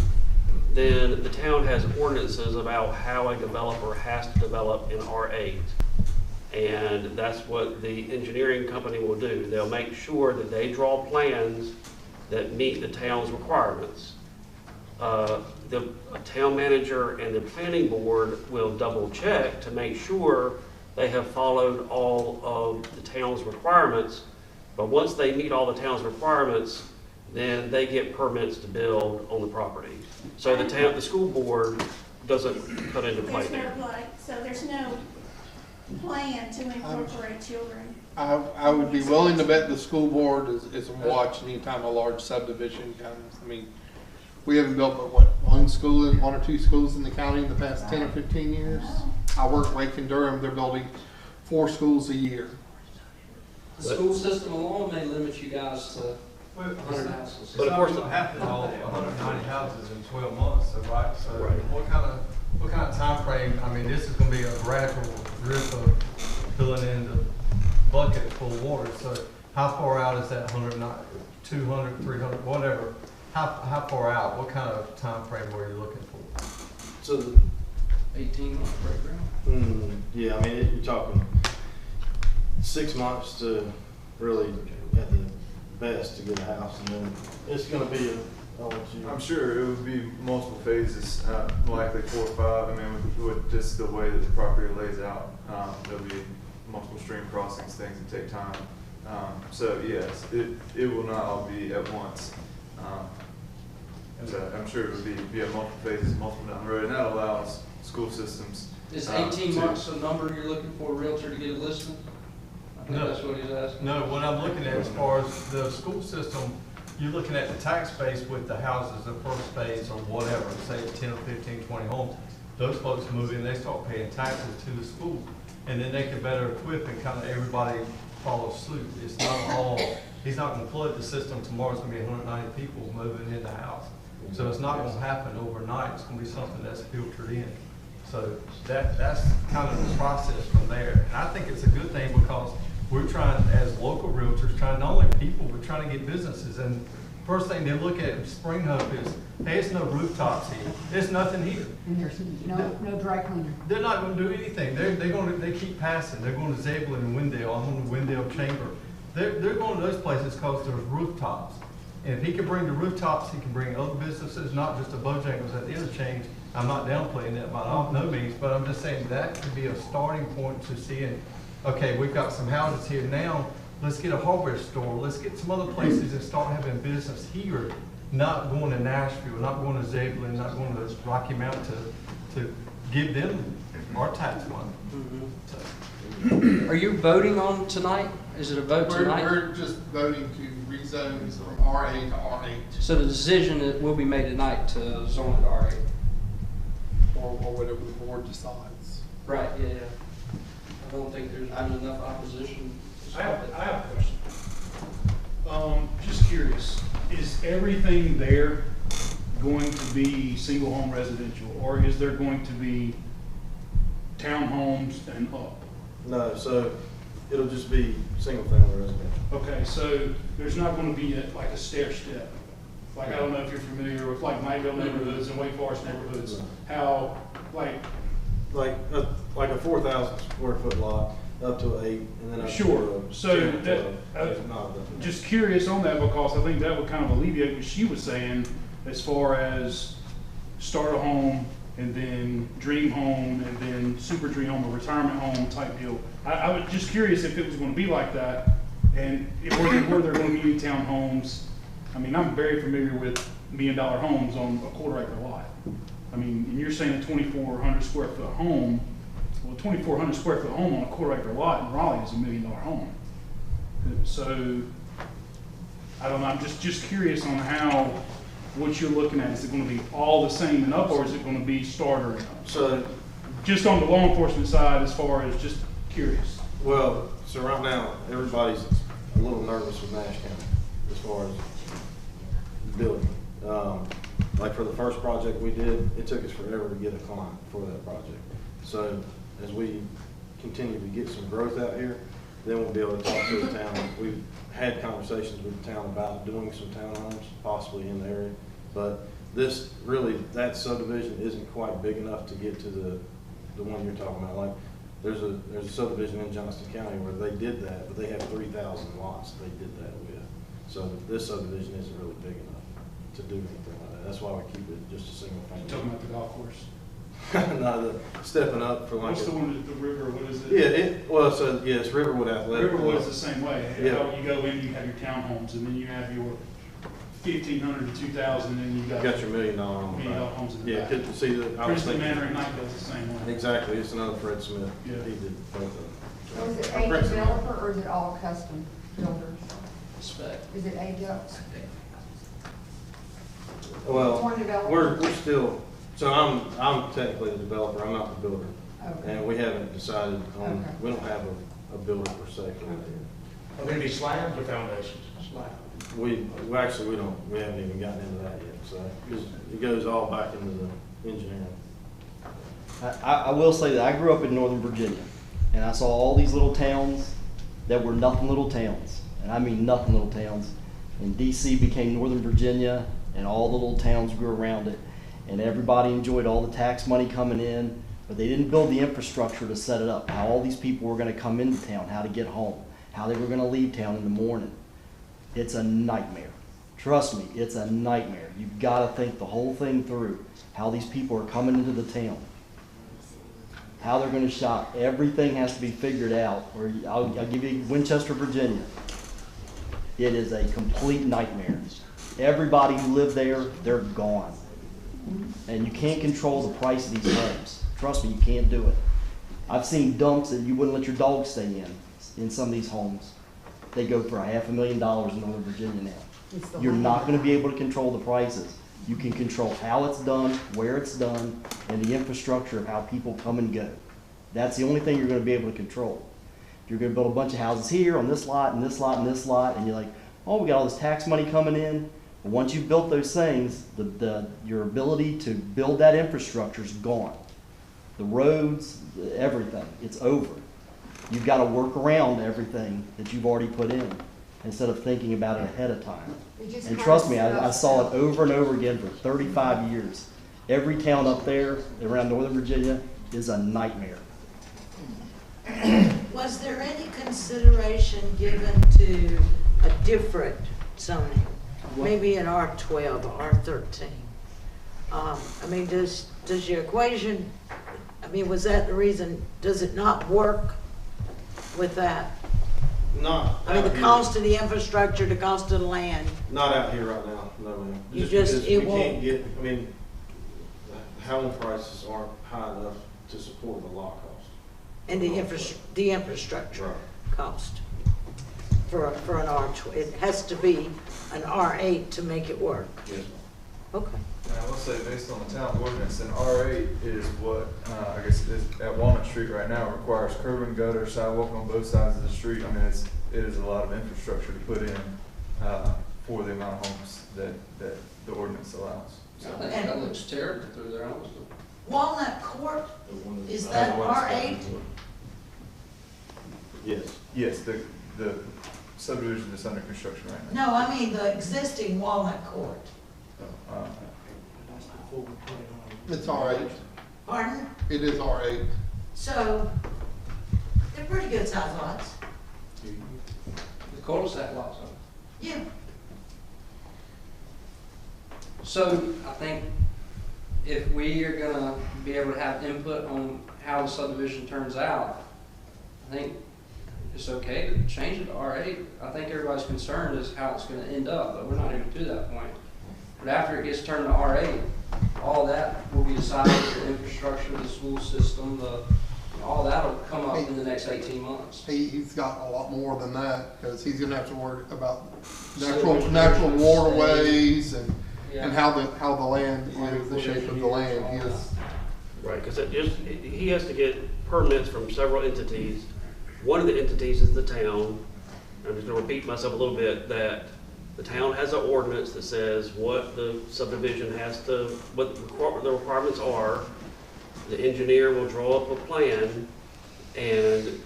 then the town has ordinances about how a developer has to develop in R8. And that's what the engineering company will do. They'll make sure that they draw plans that meet the town's requirements. The town manager and the planning board will double check to make sure they have followed all of the town's requirements. But once they meet all the town's requirements, then they get permits to build on the property. So the school board doesn't cut into play there. So there's no plan to incorporate children? I would be willing to bet the school board is watching anytime a large subdivision comes. I mean, we haven't built but what, one or two schools in the county in the past 10 or 15 years. I work Wake and Durham, they're building 4 schools a year. The school system alone may limit you guys to 100 houses. But of course, it happened all 190 houses in 12 months, so right? So what kind of time frame? I mean, this is going to be a gradual drip of filling in the bucket full of water. So how far out is that 190, 200, 300, whatever? How far out? What kind of time frame were you looking for? So the 18-month breakdown? Yeah, I mean, you're talking 6 months to really at the best to get a house, and then it's going to be I'm sure it would be multiple phases, likely 4 or 5. I mean, with just the way that the property lays out, there'll be multiple stream crossings, things that take time. So yes, it will not all be at once. So I'm sure it would be at multiple phases, multiple down the road, and that allows school systems. Is 18 months a number you're looking for a realtor to get a listing? I think that's what he's asking. No, what I'm looking at as far as the school system, you're looking at the tax base with the houses, the first phase or whatever, say it's 10 or 15, 20 homes. Those folks move in, they start paying taxes to the school, and then they can better equip and kind of everybody follows suit. It's not all, he's not going to flood the system tomorrow. It's going to be 190 people moving in the house. So it's not going to happen overnight. It's going to be something that's filtered in. So that's kind of the process from there. And I think it's a good thing because we're trying, as local realtors, trying not only people, we're trying to get businesses. And first thing they look at Spring Hope is, hey, it's no rooftops here. There's nothing here. And there's no dry cleaner. They're not going to do anything. They keep passing. They're going to Zebulon and Wendell. I'm on the Wendell Chamber. They're going to those places because there's rooftops. And if he can bring the rooftops, he can bring other businesses, not just the Bojangles at the interchange. I'm not downplaying that by no means, but I'm just saying that could be a starting point to seeing, okay, we've got some houses here now. Let's get a hardware store. Let's get some other places and start having business here, not going to Nashville, not going to Zebulon, not going to Rocky Mount to give them our tax money. Are you voting on tonight? Is it a vote tonight? We're just voting to rezone from RA to R8. So the decision will be made tonight to zone it R8? Or whatever the board decides. Right, yeah. I don't think there's enough opposition. I have a question. Just curious, is everything there going to be single home residential, or is there going to be townhomes and up? No, so it'll just be single family residential. Okay, so there's not going to be like a stair step. Like, I don't know if you're familiar with like Mayville neighborhoods and Wake Forest neighborhoods, how like a 4,000 square foot lot up to 8, and then up sure. To so 10, that, just curious on that because I think that would kind of alleviate what she was saying as far as start a home and then dream home and then super dream home or retirement home type deal. I was just curious if it was going to be like that, and were there going to be any townhomes. I mean, I'm very familiar with $1 million homes on a quarter-acre lot. I mean, and you're saying a 2,400 square foot home. Well, a 2,400 square foot home on a quarter-acre lot in Raleigh is $1 million home. So, I don't know. I'm just curious on how what you're looking at. Is it going to be all the same and up, or is it going to be starter and up? So, just on the law enforcement side, as far as just curious. Well, so right now everybody's a little nervous with Nash County as far as building. Like for the first project we did, it took us forever to get a client for that project. So as we continue to get some growth out here, then we'll be able to talk to the town. We've had conversations with the town about doing some townhomes, possibly in the area. But this really, that subdivision isn't quite big enough to get to the one you're talking about. Like there's a subdivision in Johnston County where they did that, but they have 3,000 lots they did that with. So this subdivision isn't really big enough to do anything like that. That's why we keep it just a single family. You're talking about the golf course? No, stepping up for like. What's the one at the river? What is it? Yeah, it's Riverwood Athletic. Riverwood's the same way. Yeah. You go in, you have your townhomes, and then you have your 1,500 to 2,000, and you got your $1 million home. $1 million homes in the back. back. See the Princeton Manor at night does the same way. Exactly, it's another Fred Smith. Yeah. He did both of them. or is it all custom builders? Spec. Is it AJUX? Well, One developer? we're still, so I'm technically the developer, I'm not the builder. Okay. And we haven't decided on, Okay. we don't have a builder per se for that yet. Are they gonna be slabs or foundations? We haven't even gotten into that yet, so it goes all back into the engineering. I will say that I grew up in Northern Virginia, and I saw all these little towns that were nothing little towns, and I mean nothing little towns. And DC became Northern Virginia, and all the little towns grew around it, and everybody enjoyed all the tax money coming in, but they didn't build the infrastructure to set it up, how all these people were gonna come into town, how to get home, how they were gonna leave town in the morning. It's a nightmare. Trust me, it's a nightmare. You've gotta think the whole thing through, how these people are coming into the town, how they're gonna shop. Everything has to be figured out, or I'll give you Winchester, Virginia. It is a complete nightmare. Everybody who lived there, they're gone. And you can't control the price of these homes. Trust me, you can't do it. I've seen dumps that you wouldn't let your dog stay in some of these homes. They go for $500,000 in Northern Virginia now. You're not gonna be able to control the prices. You can control how it's done, where it's done, and the infrastructure of how people come and go. That's the only thing you're gonna be able to control. If you're gonna build a bunch of houses here, on this lot, and this lot, and this lot, and you're like, oh, we got all this tax money coming in. But once you've built those things, your ability to build that infrastructure is gone. The roads, everything, it's over. You've got to work around everything that you've already put in instead of thinking about it ahead of time. And trust me, I saw it over and over again for 35 years. Every town up there around Northern Virginia is a nightmare. Was there any consideration given to a different zoning? Maybe an R12 or R13? I mean, does your equation, I mean, was that the reason, does it not work with that? Not I mean, the out here. cost of the infrastructure, the cost of the land. Not out here right now, no ma'am. You because just- it we won't- can't get, I mean, the housing prices aren't high enough to support the lot cost. And the infrastructure Right. cost for an R12. It has to be an R8 to make it work. Yes, ma'am. Okay. And I will say, based on the town ordinance, an R8 is what, I guess it is at Walnut Street right now, it requires curb and gutter, sidewalk on both sides of the street. I mean, it is a lot of infrastructure to put in, for the amount of homes that the ordinance allows. I think that looks terrible through there, honestly. Walnut Court, is the that one that's R8? Yes. Yes, the subdivision that's under construction right now. No, I mean the existing Walnut Court. Uh, It's R8. Pardon? It is R8. So, they're pretty good size lots. The cul-de-sac lots of them. Yeah. So I think if we are gonna be able to have input on how the subdivision turns out, I think it's okay to change it to R8. I think everybody's concern is how it's gonna end up, but we're not even to that point. But after it gets turned to R8, all that will be decided, the infrastructure, the school system, all that'll come up in the next 18 months. He's got a lot more than that, because he's gonna have to worry about Sewage natural management, waterways and Yeah. how the land is, the shape of the land. He is, Right, because he has to get permits from several entities. One of the entities is the town. I'm just gonna repeat myself a little bit, that the town has an ordinance that says what the subdivision has to, what the requirements are. The engineer will draw up a plan, and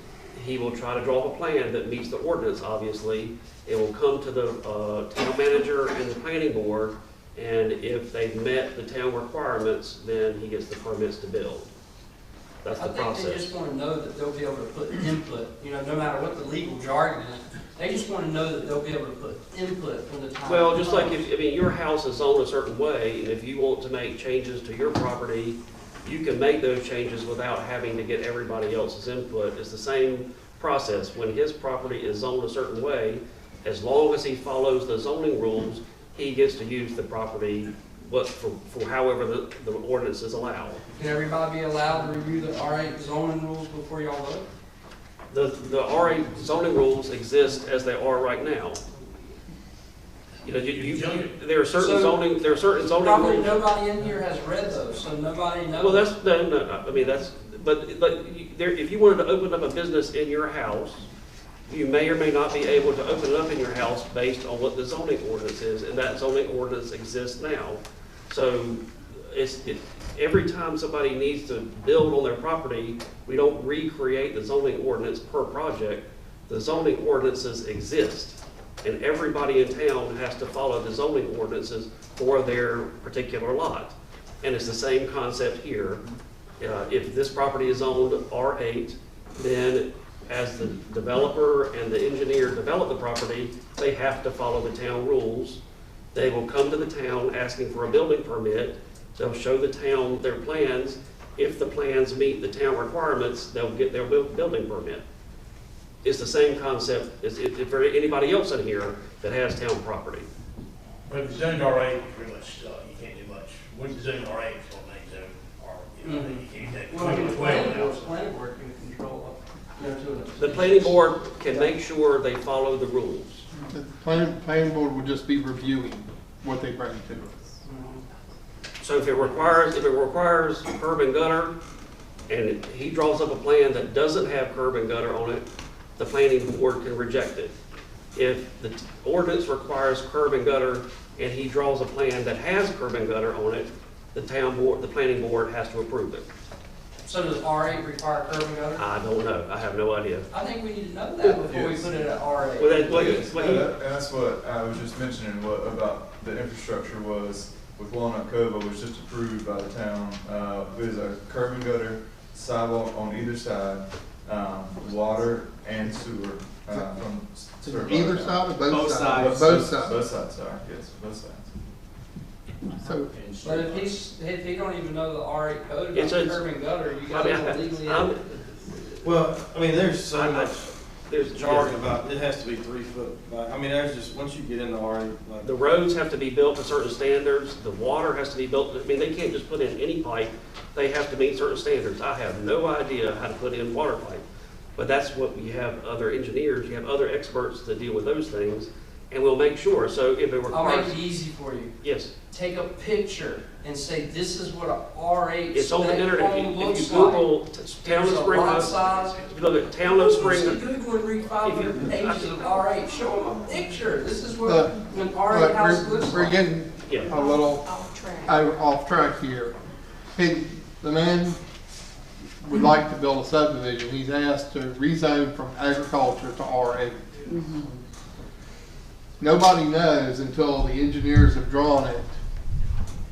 he will try to draw up a plan that meets the ordinance, obviously. It will come to the town manager and the planning board, and if they've met the town requirements, then he gets the permits to build. That's the I think they process. just want to know that they'll be able to put input, no matter what the legal jargon is. They just want to know that they'll be able to put input when the time. Well, just like comes. your house is zoned a certain way, and if you want to make changes to your property, you can make those changes without having to get everybody else's input. It's the same process. When his property is zoned a certain way, as long as he follows the zoning rules, he gets to use the property for however the ordinance is allowed. Can everybody be allowed to review the R8 zoning rules before y'all vote? The R8 zoning rules exist as they are right now. You know, there are certain zoning Probably rules. nobody in here has read those, so nobody knows. Well, no, I mean, but if you wanted to open up a business in your house, you may or may not be able to open it up in your house based on what the zoning ordinance is, and that zoning ordinance exists now. So every time somebody needs to build on their property, we don't recreate the zoning ordinance per project. The zoning ordinances exist, and everybody in town has to follow the zoning ordinances for their particular lot. And it's the same concept here. If this property is owned R8, then as the developer and the engineer develop the property, they have to follow the town rules. They will come to the town asking for a building permit. They'll show the town their plans. If the plans meet the town requirements, they'll get their building permit. It's the same concept as for anybody else in here that has town property. But if the zone's R8, you're pretty much stuck. You can't do much. Once the zone's R8, it's gonna make zone R, you know, you can't take Well, I mean, the 12 now. planning board can control it, you know, to an extent. The planning board can make sure they follow the rules. The planning board would just be reviewing what they bring to us. So if it requires curb and gutter, and he draws up a plan that doesn't have curb and gutter on it, the planning board can reject it. If the ordinance requires curb and gutter, and he draws a plan that has curb and gutter on it, the planning board has to approve it. So does R8 require curb and gutter? I don't know, I have no idea. I think we need to know that before we put it at R8. Well, And that's what I was just mentioning, what about the infrastructure was with Walnut Cove, was just approved by the town. There's a curb and gutter, sidewalk on either side, water and sewer, from. Either side or both sides? Both sides, sorry, yes, both sides. So, But if he don't even know the R8 code about curb and gutter, you gotta legally. Well, I mean, there's so much there's jargon about, it has to be 3 foot. I mean, there's just, once you get into R8, like. The roads have to be built to certain standards, the water has to be built, I mean, they can't just put in any pipe, they have to meet certain standards. I have no idea how to put in water pipe, but that's what you have other engineers, you have other experts that deal with those things, and we'll make sure, so if it requires. I'll make it easy for you. Yes. Take a picture and say, this is what a R8 It's on the internet, home if looks you Google like. Town of Here's a Spring lot Hope, size. if you look at Town of Spring Go Hope. to Google and read 500 pages of R8, show them a picture. This is what an but R8 house looks we're like. getting a little off track here. Hey, the man would like to build a subdivision. He's asked to rezone from agriculture to R8. Nobody knows until the engineers have drawn it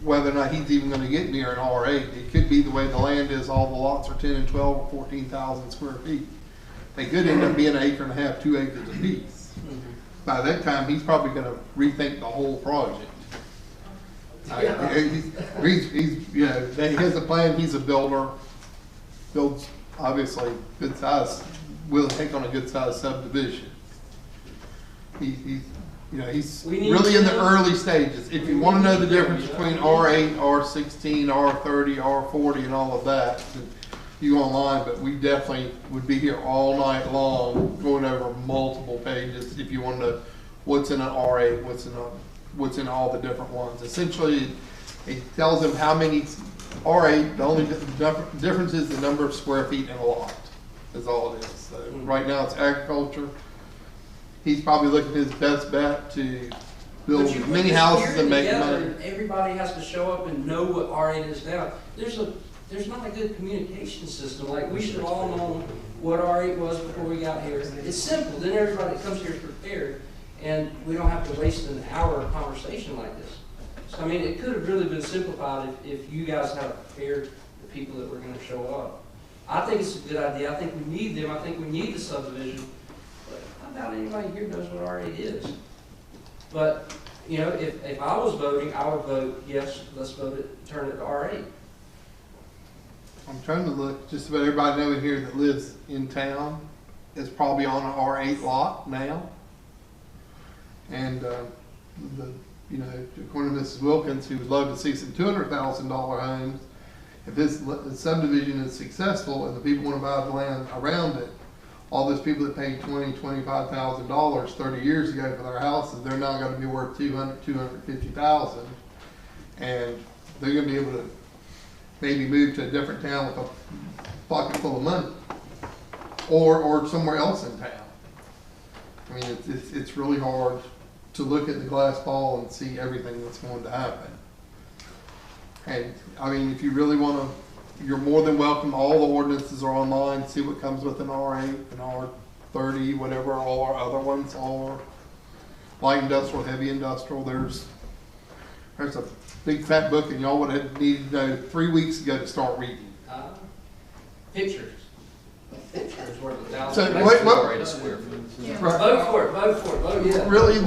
whether or not he's even going to get near an R8. It could be the way the land is, all the lots are 10 and 12 or 14,000 square feet. They could end up being an acre and a half, 2 acres apiece. By that time, he's probably going to rethink the whole project. He's, you know, he has a plan. He's a builder. Builds obviously good size. Will take on a good size subdivision. He's really in the early stages. If you want to know the difference between R8, R16, R30, R40, and all of that, you go online. But we definitely would be here all night long going over multiple pages if you want to know what's in an R8, what's in all the different ones. Essentially, it tells them how many R8. The only difference is the number of square feet in a lot. Is all it is. So right now it's agriculture. He's probably looking at his best bet to build as many houses and make money. And everybody has to show up and know what R8 is now. There's not a good communication system. Like, we should all know what R8 was before we got here. It's simple. Then everybody that comes here is prepared, and we don't have to waste an hour of conversation like this. So, I mean, it could have really been simplified if you guys had prepared the people that were going to show up. I think it's a good idea. I think we need them. I think we need the subdivision. But I doubt anybody here knows what R8 is. But, you know, if I was voting, I would vote, yes, let's vote it, turn it to R8. I'm trying to look, just about everybody I know in here that lives in town is probably on an R8 lot now. And, according to Mrs. Wilkins, who would love to see some $200,000 homes, if this subdivision is successful and the people want to buy the land around it, all those people that paid $25,000 30 years ago for their houses, they're now gonna be worth $250,000. And they're gonna be able to maybe move to a different town with a pocket full of money. Or somewhere else in town. I mean, it's really hard to look at the glass ball and see everything that's going to happen. And, I mean, if you really wanna, you're more than welcome, all the ordinances are online, see what comes with an R8, an R30, whatever, all our other ones, all our light industrial, heavy industrial, there's a big fat book, and y'all would have needed to know 3 weeks ago to start reading. Pictures. Pictures worth $1,000. So, A square foot. Right. Vote for it, vote, yeah. Really,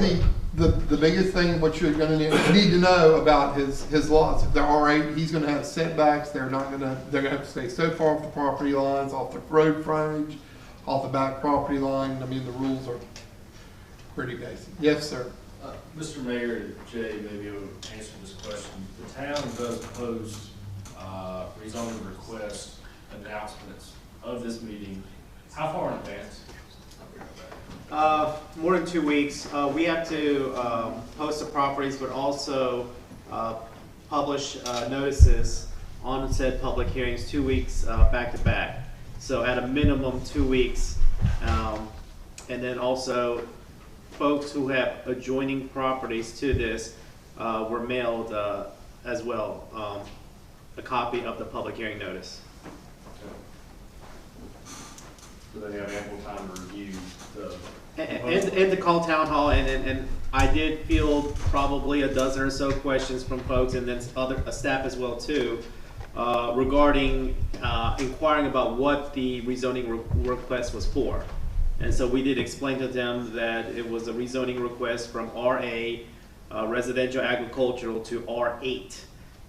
the biggest thing, what you're gonna need to know about his lots, if there are 8, he's gonna have setbacks, they're gonna have to stay so far off the property lines, off the road frontage, off the back property line. I mean, the rules are pretty basic. Yes, sir. Mr. Mayor, Jay, maybe you'll answer this question. The town does post rezoning request announcements of this meeting. How far in advance? More than 2 weeks. We have to post the properties, but also publish notices on said public hearings 2 weeks back to back. So at a minimum 2 weeks. And then also folks who have adjoining properties to this were mailed as well a copy of the public hearing notice. So they have ample time to review the... And to call town hall, and I did field probably a dozen or so questions from folks, and then other staff as well too, regarding inquiring about what the rezoning request was for. And so we did explain to them that it was a rezoning request from RA, residential agricultural, to R8.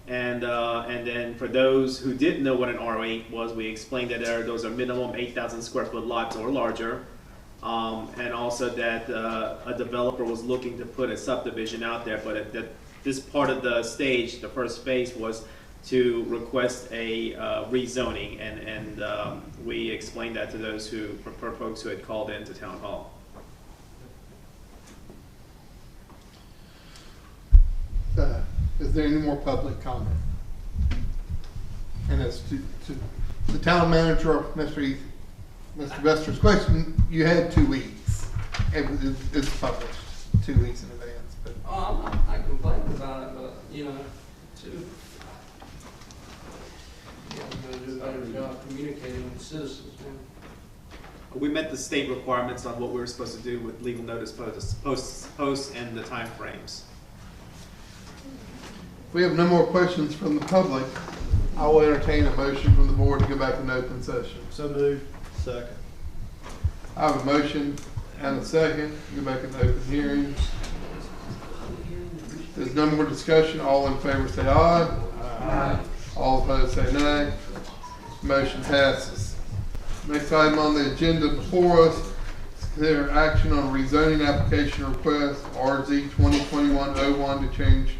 And then for those who didn't know what an R8 was, we explained that those are minimum 8,000 square foot lots or larger. And also that a developer was looking to put a subdivision out there, but that this part of the stage, the first phase, was to request a rezoning, and we explained that to those for folks who had called into town hall. Is there any more public comment? And as to the town manager, Mr. Vester's question, you had 2 weeks. It's published 2 weeks in advance. But I'm not complaining about it, but, you know, too. Yeah, we're gonna do a better job communicating with citizens, man. We met the state requirements on what we were supposed to do with legal notice posts and the time frames. if we have no more questions from the public, I will entertain a motion from the board to go back in open session. So moved. Second. I have a motion and a second, go back in open hearing. If there's no more discussion, all in favor say aye. Aye. All opposed say nay. Motion passes. Next item on the agenda before us is consider action on a rezoning application request RZ 2021-01 to change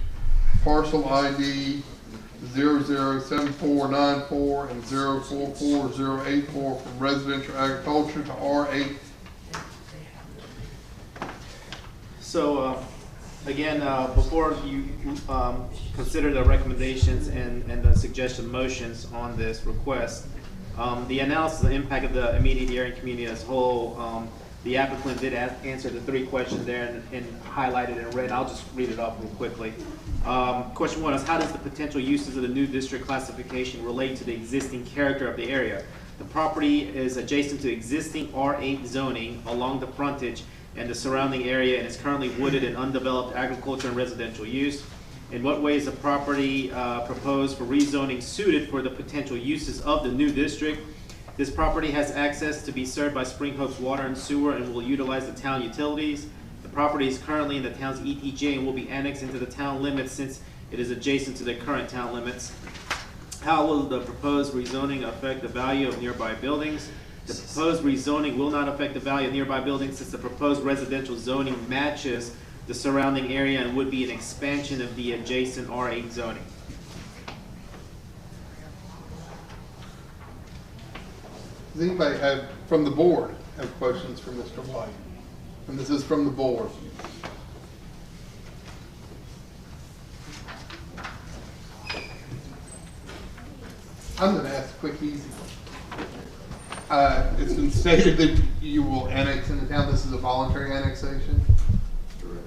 parcel ID 007494 and 044084 from residential agriculture to R8. So, again, before you consider the recommendations and the suggested motions on this request, the analysis of the impact of the immediate area and community as a whole, the applicant did answer the 3 questions there and highlighted in red. I'll just read it off real quickly. Question 1 is, how does the potential uses of the new district classification relate to the existing character of the area? The property is adjacent to existing R8 zoning along the frontage and the surrounding area and is currently wooded and undeveloped agriculture and residential use. In what way is the property proposed for rezoning suited for the potential uses of the new district? This property has access to be served by Spring Hope's water and sewer and will utilize the town utilities. The property is currently in the town's ETJ and will be annexed into the town limits since it is adjacent to the current town limits. How will the proposed rezoning affect the value of nearby buildings? The proposed rezoning will not affect the value of nearby buildings since the proposed residential zoning matches the surrounding area and would be an expansion of the adjacent R8 zoning. Does anybody have, from the board, Have questions for Mr. White? And this is from the board. I'm gonna ask a quick, easy one. It's been stated that you will annex into town. This is a voluntary annexation? Correct.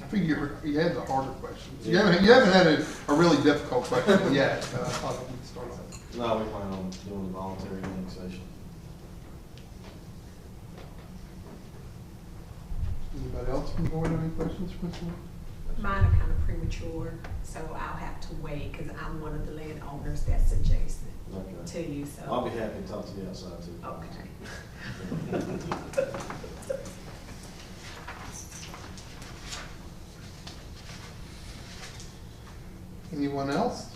I figure you had the harder questions. You haven't had a really difficult question yet. I thought we'd start out. No, we plan on doing the voluntary annexation. Anybody else from the board have any questions for Mr. White? Mine are kind of premature, so I'll have to wait because I'm one of the landowners that's adjacent to you, so. I'll be happy to talk to you outside too. Okay. Anyone else?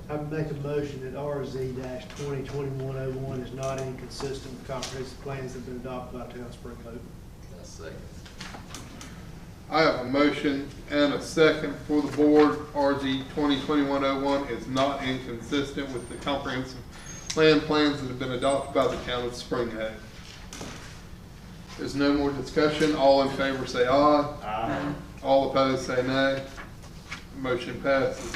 I would make a motion that RZ-2021-01 is not inconsistent with comprehensive plans that have been adopted by Town of Spring Hope. That's second. I have a motion and a second for the board. RZ 2021-01 is not inconsistent with the comprehensive land plans that have been adopted by the Town of Spring Hope. There's no more discussion. All in favor say aye. Aye. All opposed say nay. Motion passes.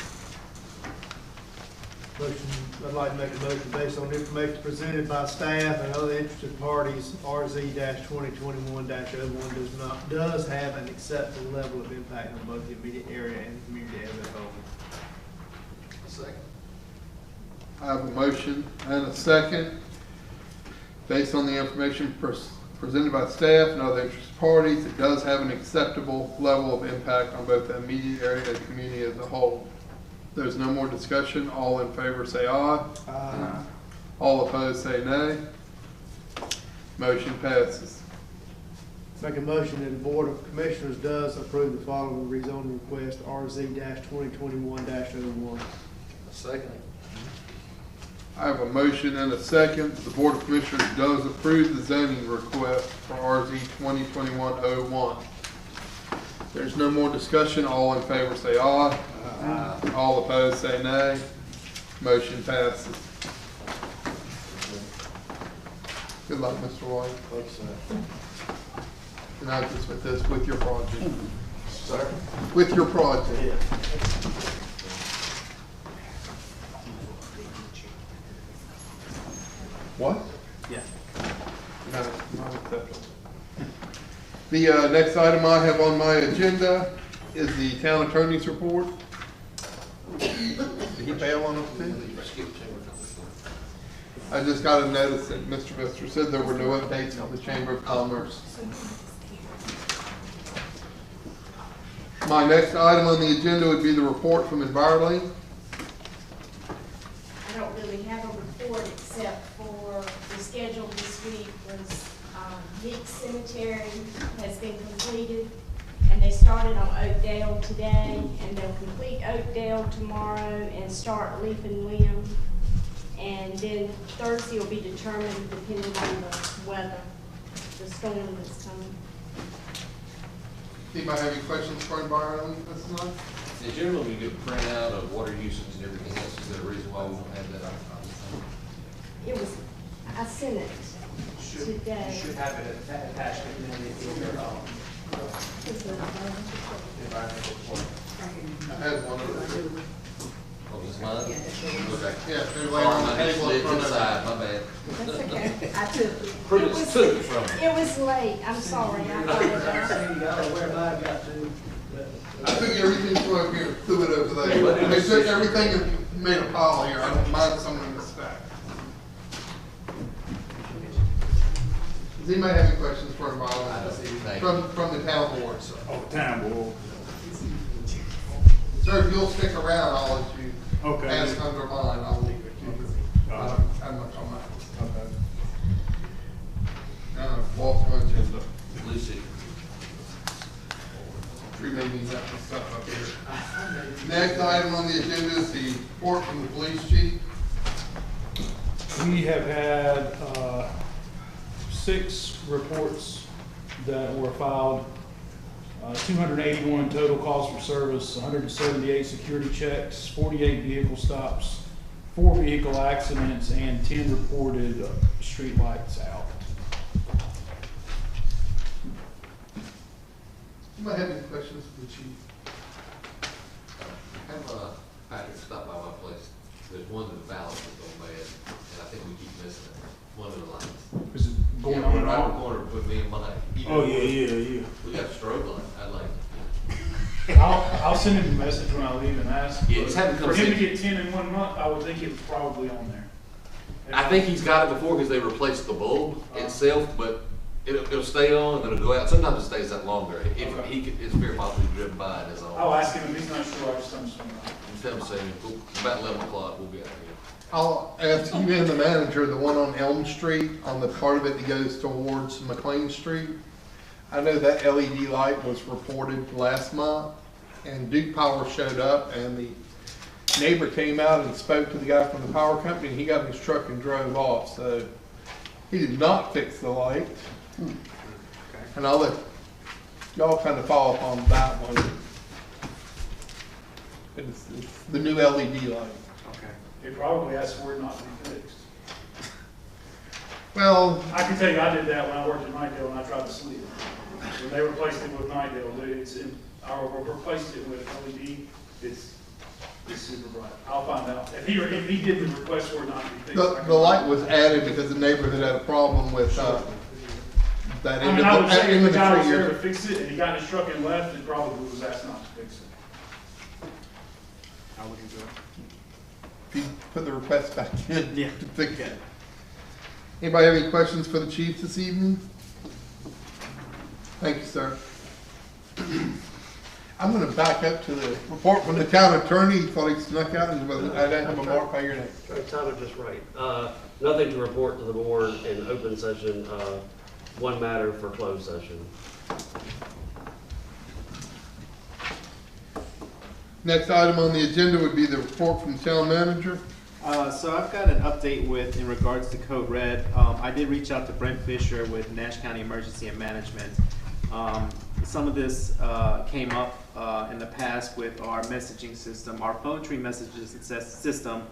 I'd like to make a motion based on information presented by staff and other interested parties. RZ-2021-01 does have an acceptable level of impact on both the immediate area and the community as a whole. Second. I have a motion and a second. Based on the information presented by staff and other interested parties, it does have an acceptable level of impact on both the immediate area and the community as a whole. There's no more discussion. All in favor say aye. Aye. All opposed say nay. Motion passes. Make a motion that the Board of Commissioners does approve the following rezoning request, RZ-2021-01. Second. I have a motion and a second. The Board of Commissioners does approve the zoning request for RZ 2021-01. There's no more discussion. All in favor say aye. Aye. All opposed say nay. Motion passes. Good luck, Mr. White. Thanks, sir. And not just with this, with your project. Sir? With your project. Yeah. What? Yeah. No, not acceptable. The next item I have on my agenda is the town attorney's report. Did he bail on us too? I just got a notice that Mr. Mister said there were no updates on the Chamber of Commerce. My next item on the agenda would be the report from Environment. I don't really have a report except for the schedule this week was Meek Cemetery has been completed, and they started on Oakdale today, and they'll complete Oakdale tomorrow and start leaf and limb. And then Thursday will be determined depending on the weather, the storm that's coming. Anybody have any questions for Environment this month? And generally, we get a printout of water usage and everything else. Is there a reason why we don't have that? It was, I sent it today. You should have it attached in the environmental report. I had one over there. Oh, this mine? Okay. Yeah, they're Sorry, laying on the my table in slid front of inside, my bad. That's okay. I took it. Prudence took it from me. It was late. I'm sorry. I apologize. I took everything from over here and threw it over there. I took everything and made a pile here. I don't mind some of the stack. Does anybody have any questions for Environment? From the town board? Oh, town board. Sir, if you'll stick around, I'll let you Okay. ask under mine. I'll leave it to you. I don't have much on mine. Okay. Walk through agenda. Lucy. Tree meetings, that stuff up here. Next item on the agenda is the report from the police chief. We have had 6 reports that were filed 281 total calls for service, 178 security checks, 48 vehicle stops, 4 vehicle accidents, and 10 reported street lights out. Anybody have any questions for the chief? Have Patrick stop by my place. There's one of the valves that's gone bad, and I think we keep missing it. One of the lights. Is it going on and right in off? the corner with me and mine. Oh, yeah. We got a strobe light. I'd like. I'll send him a message when I leave and ask. Yeah, just have him come For him to see. get 10 in 1 month, I would think it was probably on there. I think he's got it before because they replaced the bulb itself, but it'll stay on and then it'll go out. Sometimes it stays out longer. If he could, it's very possibly driven by it as all. I'll ask him if he's not sure. I'll just tell him something. Instead of saying, about 11 o'clock, we'll be out here. I'll ask you and the manager, the one on Elm Street, on the part of it that goes towards McLean Street. I know that LED light was reported last month, and Duke Power showed up, and the neighbor came out and spoke to the guy from the power company, and he got in his truck and drove off, so he did not fix the light. And I'll let y'all kind of follow up on that one. It's the new LED light. It probably has for it not to be fixed. Well, I can tell you, I did that when I worked at Nightdale and I tried to sleep. When they replaced it with Nightdale, I replaced it with LED. It's super bright. I'll find out. If he did the request for it not to be fixed. The light was added because the neighborhood had a problem with that end I would of say if the guy was tree there to here. fix it and he got in his truck and left, it probably was asked not to fix it. I'll look into it. If you put the request back in. Yeah. To fix it. Anybody have any questions for the chief this evening? Thank you, sir. I'm going to back up to the report from the town attorney. He thought he snuck out and I didn't have a mark by your name. Tyler just right. Nothing to report to the board in open session, one matter for closed session. Next item on the agenda would be the report from the town manager. So I've got an update in regards to Code Red. I did reach out to Brent Fisher with Nash County Emergency and Management. Some of this came up in the past with our messaging system. Our phone tree messaging system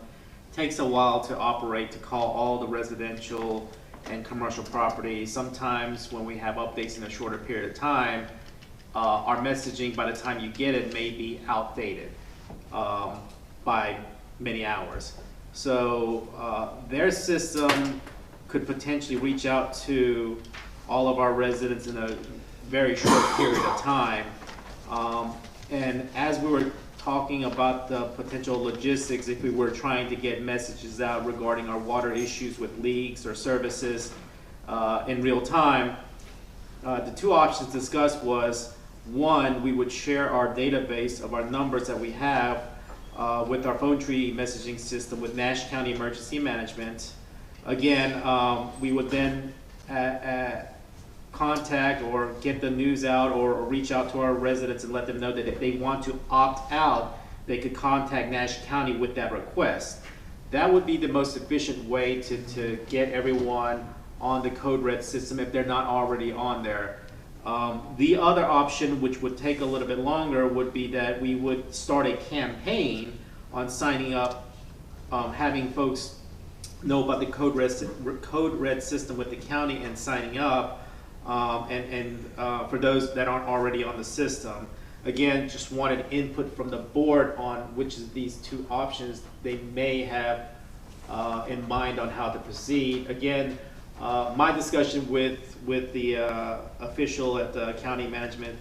takes a while to operate, to call all the residential and commercial properties. Sometimes when we have updates in a shorter period of time, our messaging, by the time you get it, may be outdated by many hours. So their system could potentially reach out to all of our residents in a very short period of time. And as we were talking about the potential logistics, if we were trying to get messages out regarding our water issues with leaks or services in real time, the two options discussed was, one, we would share our database of our numbers that we have with our phone tree messaging system with Nash County Emergency Management. Again, we would then contact or get the news out or reach out to our residents and let them know that if they want to opt out, they could contact Nash County with that request. That would be the most efficient way to get everyone on the Code Red system if they're not already on there. The other option, which would take a little bit longer, would be that we would start a campaign on signing up, having folks know about the Code Red system with the county and signing up, and for those that aren't already on the system. Again, just wanted input from the board on which of these two options they may have in mind on how to proceed. Again, my discussion with the official at the county management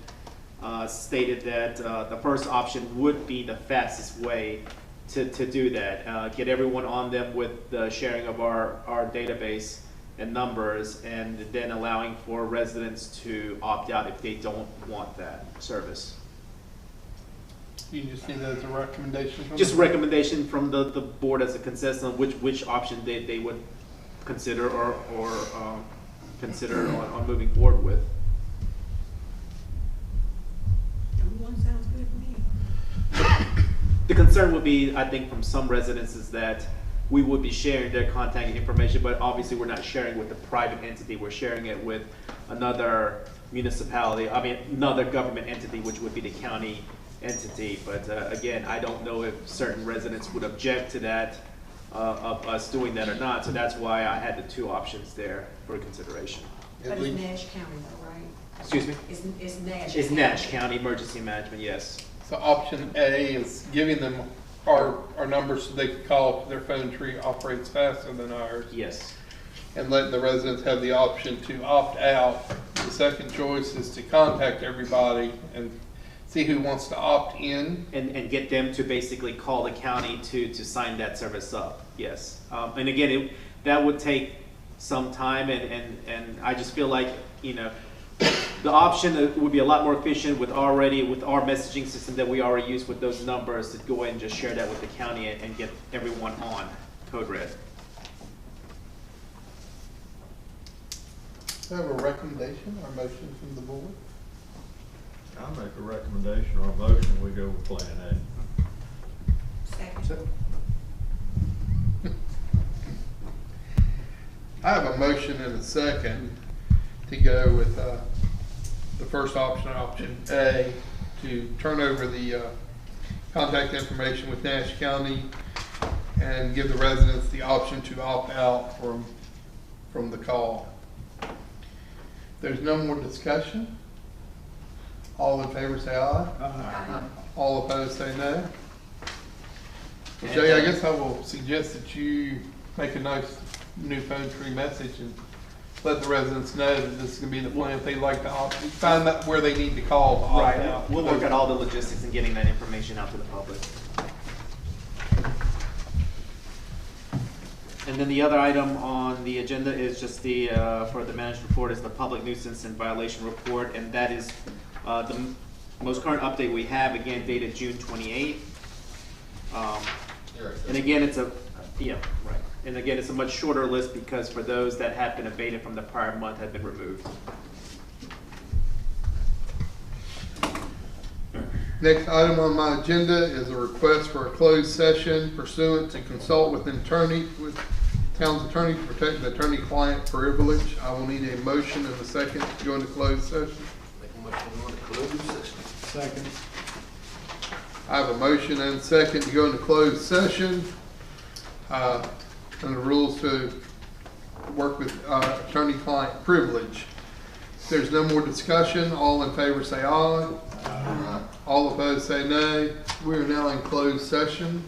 stated that the first option would be the fastest way to do that. Get everyone on them with the sharing of our database and numbers, and then allowing for residents to opt out if they don't want that service. You just see that as a recommendation from Just a recommendation from the board as a consensus on which option they would consider or consider on moving forward with. One sounds good to me. The concern would be, I think, from some residents is that we would be sharing their contact information, but obviously we're not sharing with the private entity, we're sharing it with another municipality, another government entity, which would be the county entity. But again, I don't know if certain residents would object to that, of us doing that or not, so that's why I had the two options there for consideration. But it's Nash County though, right? Excuse me? It's Nash. It's Nash County Emergency Management, yes. So option A is giving them our numbers so they can call if their phone tree operates faster than ours. Yes. And letting the residents have the option to opt out. The second choice is to contact everybody and see who wants to opt in. And get them to basically call the county to sign that service up, yes. And again, that would take some time, and I just feel like, the option would be a lot more efficient with our messaging system that we already use with those numbers, to go ahead and just share that with the county and get everyone on Code Red. Do I have a recommendation or motion from the board? I'll make a recommendation or a motion, we go with Plan A. Second. I have a motion and a second to go with the first option, option A, to turn over the contact information with Nash County and give the residents the option to opt out from the call. There's no more discussion. All in favor say aye. Aye. All opposed say no. Well, Jay, I guess I will suggest that you make a nice new phone tree message and let the residents know that this is going to be the plan if they'd like to find out where they need to call to opt out. We'll work out all the logistics and getting that information out to the public. And then the other item on the agenda is just the, for the managed report, is the public nuisance and violation report, and that is the most current update we have, again dated June 28th. And again, it's a much shorter list because for those that have been abated from the prior month have been removed. Next item on my agenda is a request for a closed session pursuant to consult with town's attorney to protect the attorney-client privilege. I will need a motion and a second to go into closed session. Make a motion to go into closed session. Second. I have a motion and a second to go into closed session. And the rules to work with attorney-client privilege. If there's no more discussion, all in favor say aye. All opposed say nay. We are now in closed session.